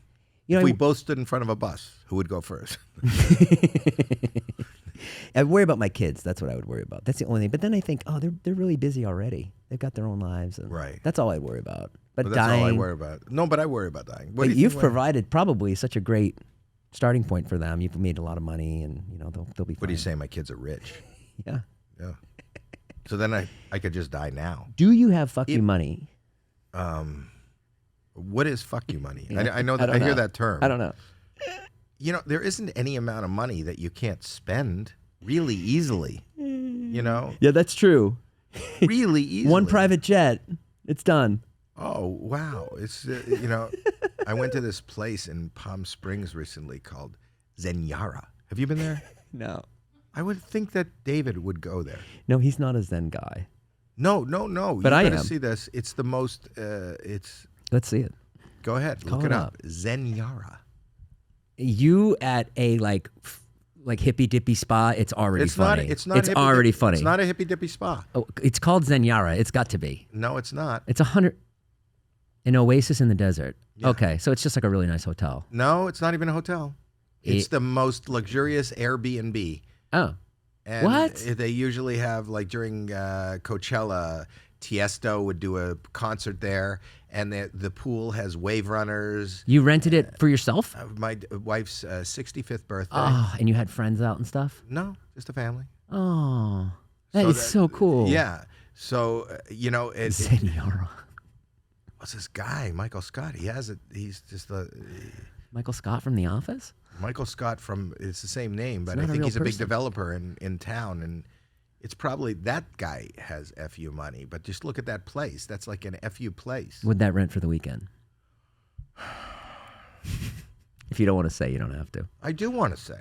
You know, if we both stood in front of a bus, who would go first? I worry about my kids. That's what I would worry about. That's the only thing. But then I think, oh, they're really busy already. They've got their own lives. And Right. That's all I'd worry about. But Well, that's dying. all I worry about. No, but I worry about dying. What do you You've think, provided probably such a great starting point for them. You've made a lot of money, and they'll be fine. What do you say? My kids are rich. Yeah. Yeah. So then I could just die now. Do you have fuck you money? What is fuck you money? Yeah. I know that I hear that term. I don't know. There isn't any amount of money that you can't spend really easily. Yeah, that's true. Really easily. One private jet, it's done. Oh wow! It's I went to this place in Palm Springs recently called Zenyara. Have you been there? No. I would think that David would go there. No, he's not a Zen guy. No. But you I gotta am. see this. It's the most. It's. Let's see it. Go ahead. Call Look it it up. up. Zenyara. You at a like hippy dippy spa, it's already funny. It's not. It's already funny. It's not a hippy dippy spa. Oh, it's called Zenyara. It's got to be. No, it's not. It's an oasis in the desert. Yeah. Okay, so it's just like a really nice hotel. No, it's not even a hotel. It's the most luxurious Airbnb. Oh. And What? They usually have, like during Coachella, Tiesto would do a concert there, and the pool has wave runners. You rented it for yourself? My wife's 65th birthday. Oh, and you had friends out and stuff? No, just a family. Oh, that is so cool. Yeah. So, Zenyara. what's this guy, Michael Scott? He's just Michael Scott from The Office? Michael Scott it's the same name, but not I a think real he's a big person. developer in town, and it's probably that guy has FU money. But just look at that place. That's like an FU place. Would that rent for the weekend? If you don't want to say, you don't have to. I do want to say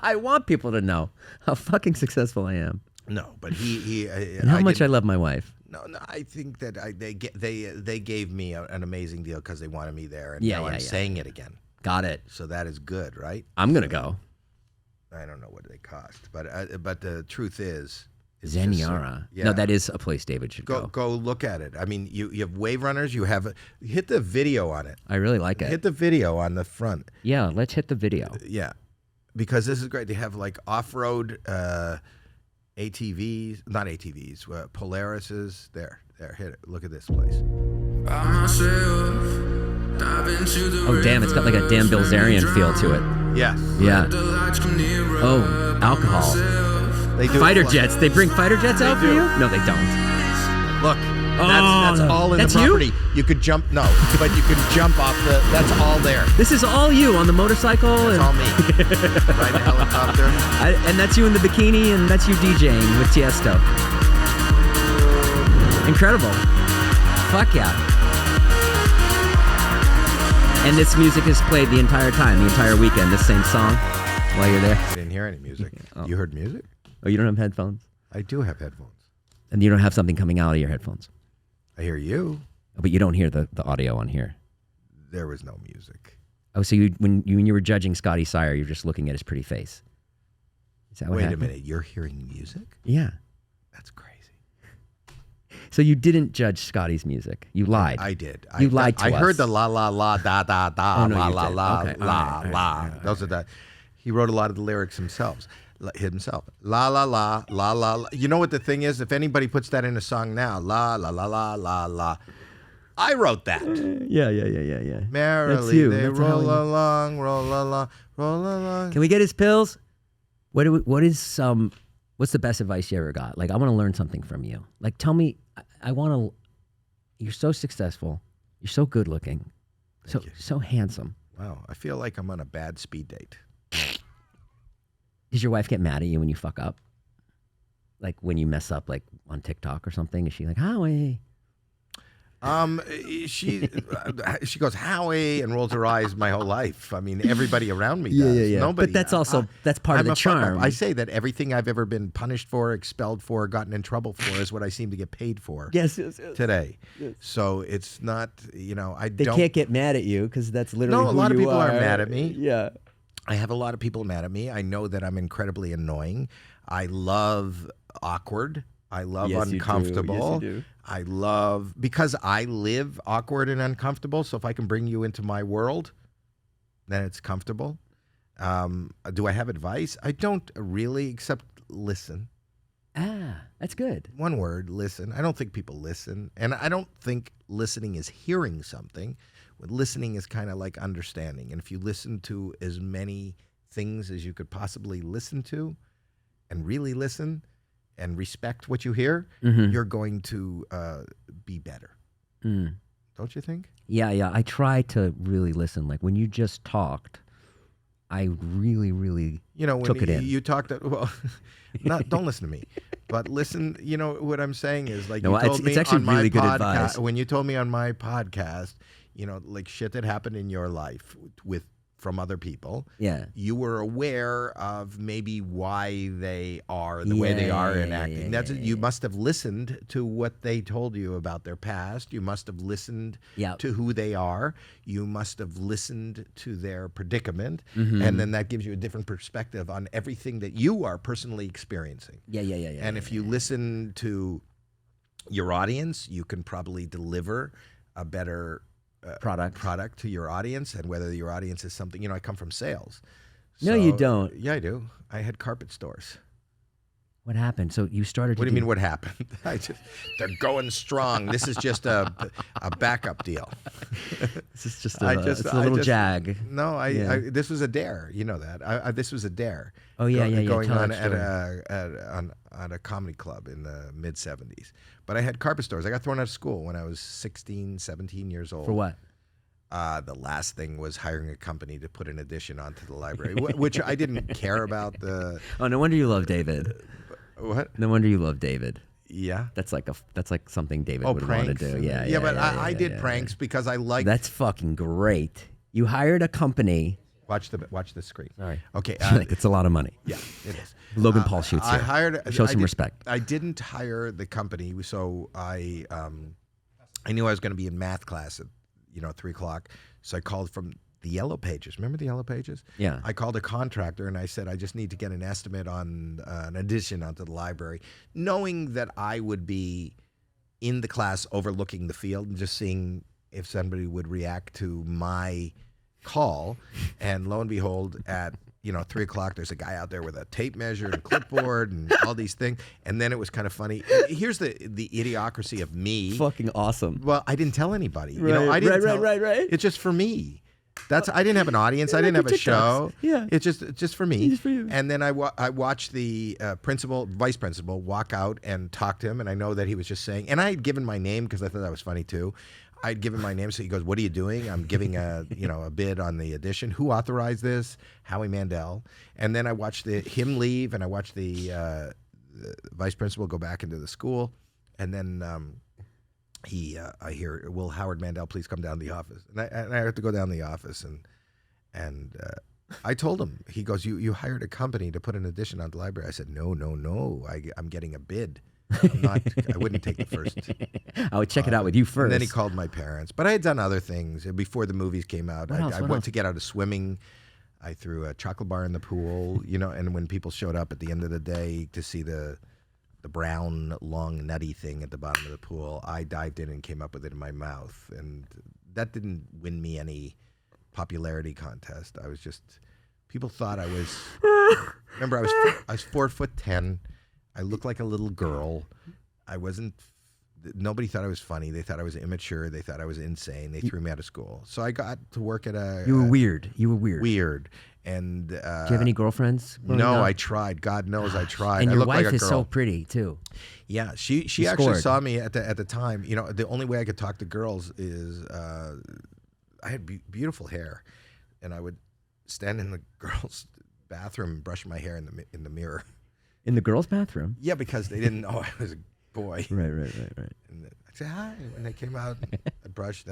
I want people to know how fucking successful I am no, but he and how much I love my wife. No, I think that they gave me an amazing deal because they wanted me there, and Yeah, now yeah, I'm yeah. saying it again. Got it. So that is good, right? I'm gonna go. I don't know what they cost, but the truth is it's just Zenyara. yeah. No, that is a place David should go. Go look at it. I mean, you have wave runners. You have hit the video on it. I really like it. Hit the video on the front. Yeah, let's hit the video. Yeah, because this is great. They have like off-road ATVs, not ATVs, Polarises. There, hit it. Look at this place. Oh, damn, it's got like a Dan Bilzerian feel to it. Yes. Yeah. Oh, alcohol. They do Fighter jets. They bring fighter jets out for do. you? No, they don't. Look, that's all in That's the you? property. You could jump. No, but you can jump off the. That's all there. This is all you on the motorcycle. That's all me. Ride the helicopter. And that's you in the bikini, and that's you DJing with Tiesto. Incredible. Fuck yeah. And this music is played the entire time, the entire weekend, this same song while you're there. I didn't hear any music. Oh. You heard music? Oh, you don't have headphones? I do have headphones. And you don't have something coming out of your headphones? I hear you. Oh, but you don't hear the audio on here. There was no music. Oh, so when you were judging Scotty Sire, you're just looking at his pretty face. Is that what Wait happened? a minute. You're hearing music? Yeah. That's crazy. So you didn't judge Scotty's music. You lied. I did. You lied to I us. heard the la la la da da da Oh, no, la you la did. la Okay, all la right, all la. right. Those are the. He wrote a lot of the lyrics himself. La la la la la la. You know what the thing is? If anybody puts that in a song now, la la la la la la. I wrote that. Yeah. Merrily That's you. they That's roll how you- along, roll along, roll along. Can we get his pills? What's the best advice you ever got? Like, I want to learn something from you. Like, tell me, I want to. You're so successful. You're so good looking. So handsome. Wow, I feel like I'm on a bad speed date. Does your wife get mad at you when you fuck up? Like when you mess up, like on TikTok or something? Is she like, Howie? She goes Howie and rolls her eyes my whole life. I mean, everybody around me does. Yeah. Nobody. But that's also that's part I'm of the a fuck up. charm. I say that everything I've ever been punished for, expelled for, gotten in trouble for is what I seem to get paid for. Yes. Today. So it's not, I They don't. can't get mad at you because that's literally No, a who lot of you people are are mad at me. Yeah. I have a lot of people mad at me. I know that I'm incredibly annoying. I love awkward. I love Yes, you do. uncomfortable. Yes, you do. I love, because I live awkward and uncomfortable, so if I can bring you into my world, then it's comfortable. Do I have advice? I don't really, except listen. That's good. One word, listen. I don't think people listen. And I don't think listening is hearing something. Listening is kind of like understanding. And if you listen to as many things as you could possibly listen to and really listen and respect what you hear, you're going to be better. Don't you think? Yeah. I try to really listen. Like when you just talked, I really, really took it in. You talked, well, don't listen to me, but listen, what I'm saying is like, No, you told it's me actually on my really good podcast, advice. when you told me on my podcast, like shit that happened in your life from other people. Yeah. You were aware of maybe why they are the way they are in acting. You must have listened to what they told you about their past. You must have listened to who they are. You must have listened to their predicament. And then that gives you a different perspective on everything that you are personally experiencing. Yeah. And if you listen to your audience, you can probably deliver a better product to your audience, and whether your audience is something, I come from sales. No, you don't. Yeah, I do. I had carpet stores. What happened? So you started. What do you mean? What happened? They're going strong. This is just a backup deal. This is just a little jag. No, this was a dare. You know that. This was a dare. Oh yeah. Going Tell on at a comedy club in the mid '70s. But I had carpet stores. I got thrown out of school when I was 16, 17 years old. For what? The last thing was hiring a company to put an addition onto the library, which I didn't care about. Oh, no wonder you love David. What? No wonder you love David. Yeah, that's like something David would want to do. Yeah, but I did pranks because I liked. That's fucking great. You hired a company. Watch the screen. All right. Okay. It's a lot of money. Yeah, it is. Logan Paul shoots here. I hired. Show some respect. I didn't hire the company, so I knew I was going to be in math class at 3:00. So I called from the Yellow Pages. Remember the Yellow Pages? Yeah. I called a contractor and I said, I just need to get an estimate on an addition onto the library, knowing that I would be in the class overlooking the field and just seeing if somebody would react to my call. And lo and behold, at 3:00, there's a guy out there with a tape measure and clipboard and all these things. And then it was kind of funny. Here's the idiocracy of me. Fucking awesome. Well, I didn't tell anybody. Right, I didn't right. It's just for me. I didn't have an audience. I didn't have a show. Yeah. It's just for me. Just for you. And then I watched the vice principal walk out and talk to him. And I know that he was just saying, and I had given my name because I thought that was funny too. I'd given my name, so he goes, "What are you doing?" I'm giving a bid on the edition. Who authorized this? Howie Mandel. And then I watched him leave, and I watched the vice principal go back into the school, and then I hear, "Will Howard Mandel please come down to the office?" And I have to go down to the office, and I told him. He goes, "You hired a company to put an edition on the library." I said, "No. I'm getting a bid. I wouldn't take the first. I would check it out with you first." And then he called my parents. But I had done other things before the movies came out. I went to get out of swimming. I threw a chocolate bar in the pool, and when people showed up at the end of the day to see the brown, long, nutty thing at the bottom of the pool, I dived in and came up with it in my mouth. And that didn't win me any popularity contest. I was just, people thought I was, remember I was 4'10". I looked like a little girl. I wasn't, nobody thought I was funny. They thought I was immature. They thought I was insane. They threw me out of school. So I got to work at You were weird. Weird. And do you have any girlfriends? No, I tried. God knows I tried. And I your looked wife like a is girl. so pretty too. Yeah, she actually scored. saw me at the time. The only way I could talk to girls is I had beautiful hair, and I would stand in the girls' bathroom and brush my hair in the mirror. In the girls' bathroom? Yeah, because they didn't know I was a boy. Right. And I said hi when they came out. I brushed.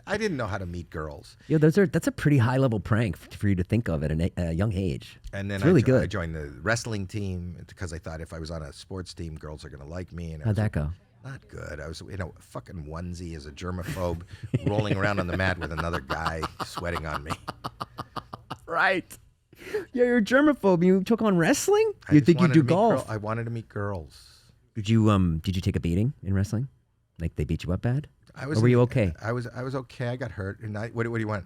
I didn't know how to meet girls. Yeah, that's a pretty high level prank for you to think of at a young age. And then it's really good. I joined the wrestling team because I thought if I was on a sports team, girls are going to like me. And how'd that go? Not good. I was in a fucking onesie as a germaphobe, rolling around on the mat with another guy sweating on me. Right. Yeah, you're a germaphobe. You took on wrestling? You think you do golf? I wanted to meet girls. Did you take a beating in wrestling? Like they beat you up bad? Or were you okay? I was okay. I got hurt. And what do you want?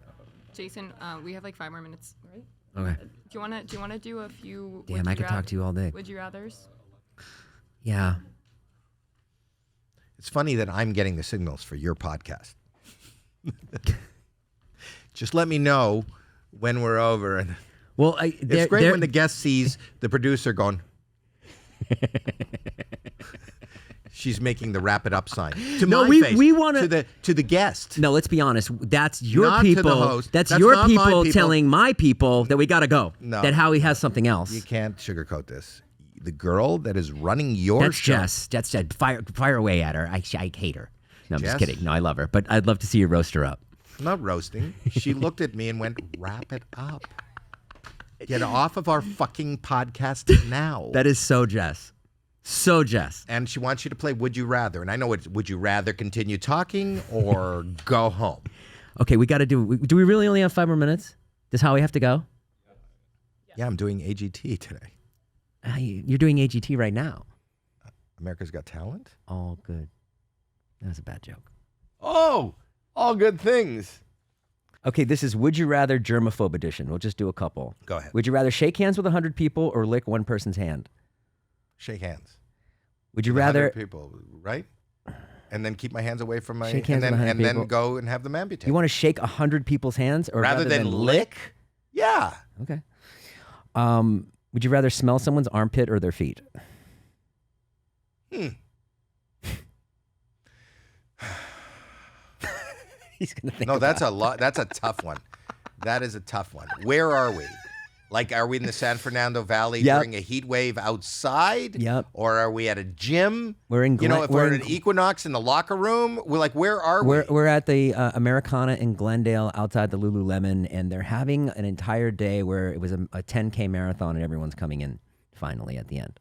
Jason, we have like 5 more minutes, right? Okay. Do you wanna do a few? Damn, I could talk to you all day. Would you rather's? Yeah. It's funny that I'm getting the signals for your podcast. Just let me know when we're over. And Well, it's great when the guest sees the producer going. She's making the wrap it up sign. To No, my we- face, we wanna- to the guest. No, let's be honest. That's your Not to the people. host. That's That's your not my people people. telling my people that we gotta go. No. That Howie has something else. You can't sugarcoat this. The girl that is running your That's show. Jess. That's Jess. Fire away at her. I hate her. No, I'm Jess? just kidding. No, I love her, but I'd love to see you roast her up. I'm not roasting. She looked at me and went, "Wrap it up. Get off of our fucking podcast now." That is so Jess. So Jess. And she wants you to play Would You Rather. And I know it's Would you rather continue talking or go home? Okay, we got to do. Do we really only have 5 more minutes? Does Howie have to go? Yeah, I'm doing AGT today. You're doing AGT right now. America's Got Talent. Oh, good. That was a bad joke. Oh, all good things. Okay, this is Would You Rather Germaphobe edition. We'll just do a couple. Go ahead. Would you rather shake hands with 100 people or lick one person's hand? Shake hands. Would you 100 rather people, right? And then keep my hands away from my Shake hands and with then 100 people. go and have them amputated. you want to shake 100 people's hands or rather than lick? Yeah. Okay. Would you rather smell someone's armpit or their feet? He's gonna think. No, that's a lot. That's a tough one. That is a tough one. Where are we? Like, are we in the San Fernando Valley Yep. during a heat wave outside? Yep. Or are we at a gym? We're in. You know, if we're in at an Equinox in the locker room, we're like, where are we? We're at the Americana in Glendale outside the Lululemon, and they're having an entire day where it was a 10K marathon, and everyone's coming in finally at the end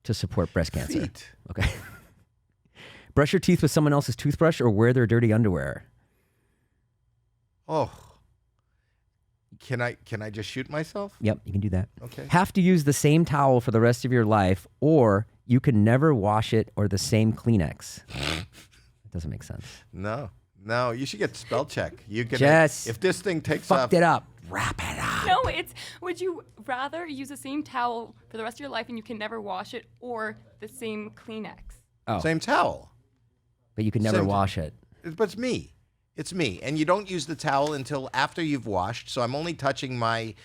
to support breast cancer. Feet. Okay. Brush your teeth with someone else's toothbrush or wear their dirty underwear. Oh. Can I just shoot myself? Yep, you can do that. Okay. Have to use the same towel for the rest of your life, or you can never wash it or the same Kleenex. It doesn't make sense. No. You should get spell check. You can. Jess, if this thing takes Fucked off, it up. Wrap it up. No, it's would you rather use the same towel for the rest of your life and you can never wash it, or the same Kleenex? Oh, same towel. but you can never same- wash it. But it's me. It's me. And you don't use the towel until after you've washed. So I'm only touching my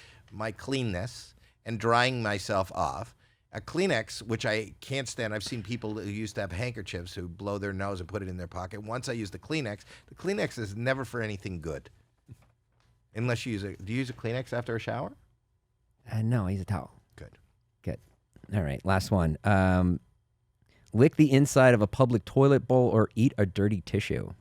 cleanness and drying myself off. A Kleenex, which I can't stand. I've seen people who used to have handkerchiefs who blow their nose and put it in their pocket. Once I use the Kleenex is never for anything good. Unless you use do you use a Kleenex after a shower? No, I use a towel. Good. All right, last one. Lick the inside of a public toilet bowl or eat a dirty tissue.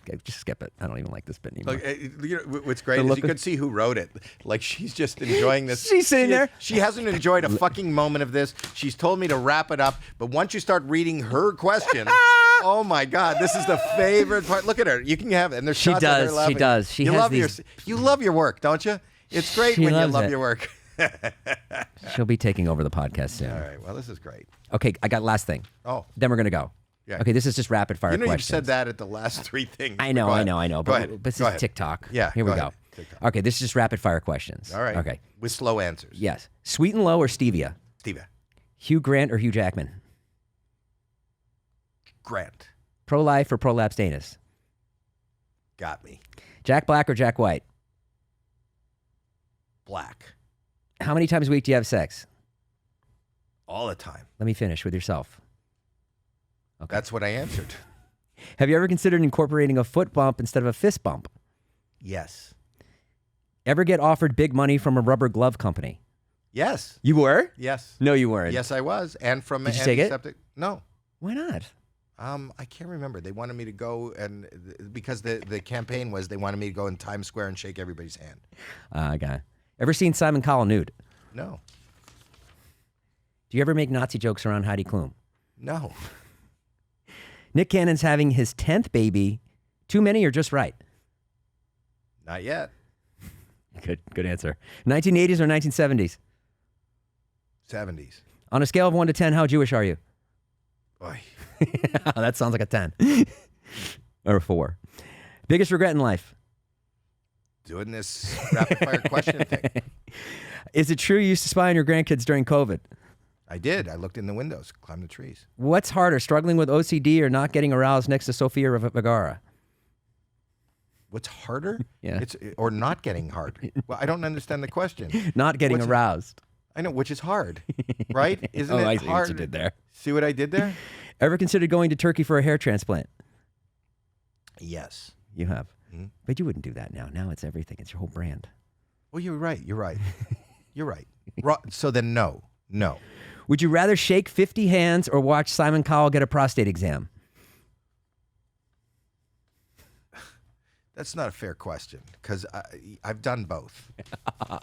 Okay, just skip it. I don't even like this bit anymore. Look, you know, what's great is you could see who wrote it. Like, she's just enjoying this. She's sitting there. She hasn't enjoyed a fucking moment of this. She's told me to wrap it up. But once you start reading her question, oh my God, this is the favorite part. Look at her. You can have it. And there's She shots of her does. She laughing. does. She you has love these- you love your work, don't you? It's great She when you loves love it. your work. She'll be taking over the podcast soon. All right. Well, this is great. Okay, I got last thing. Oh. Then we're going to go. Yeah. Okay, this is just rapid fire You know questions. you said that at the last 3 things. I know. Go ahead. But Go ahead. this Go is ahead. TikTok. Yeah. Here we go go. ahead. TikTok. Okay, this is just rapid fire questions. All right. Okay. With slow answers. Yes. Sweet and low or stevia? Stevie. Hugh Grant or Hugh Jackman? Grant. Pro-life or prolapse? Got me. Jack Black or Jack White? Black. How many times a week do you have sex? All the time. Let me finish with yourself. Okay. That's what I answered. Have you ever considered incorporating a foot bump instead of a fist bump? Yes. Ever get offered big money from a rubber glove company? Yes. You were? Yes. No, you weren't. Yes, I was. And from Did you take it? antiseptic. No. Why not? I can't remember. They wanted me to go because the campaign was they wanted me to go in Times Square and shake everybody's hand. Okay. Ever seen Simon Cowell nude? No. Do you ever make Nazi jokes around Heidi Klum? No. Nick Cannon's having his 10th baby. Too many or just right? Not yet. Good answer. 1980s or 1970s? 70s. On a scale of 1 to 10, how Jewish are you? Oy. That sounds like a 10. Or a 4. Biggest regret in life? Doing this rapid fire question thing. Is it true you used to spy on your grandkids during COVID? I did. I looked in the windows, climbed the trees. What's harder, struggling with OCD or not getting aroused next to Sofia Vergara? What's harder? Yeah. Or not getting hard. Well, I don't understand the question. Not getting aroused. I know, which is hard, right? Isn't it I hard? see what you did there. See what I did there? Ever considered going to Turkey for a hair transplant? Yes. You have. Mm-hmm. But you wouldn't do that now. Now it's everything. It's your whole brand. Well, you're right. You're right. You're right. So then no. No. Would you rather shake 50 hands or watch Simon Cowell get a prostate exam? That's not a fair question because I've done both. All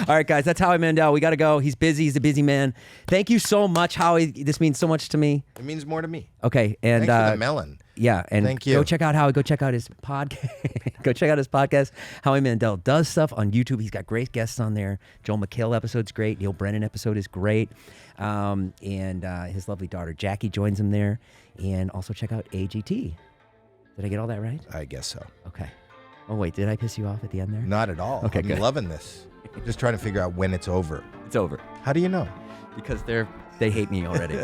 right, guys, that's Howie Mandel. We got to go. He's busy. He's a busy man. Thank you so much, Howie. This means so much to me. It means more to me. Okay, and thanks for the melon. Yeah, and thank you. Go check out Howie. Go check out his podcast. Go check out his podcast. Howie Mandel does stuff on YouTube. He's got great guests on there. Joel McHale episode's great. Neil Brennan episode is great. And his lovely daughter Jackie joins him there. And also check out AGT. Did I get all that right? I guess so. Okay. Oh, wait, did I piss you off at the end there? Not at all. Okay, I'm good. loving this. Just trying to figure out when it's over. It's over. How do you know? Because they hate me already.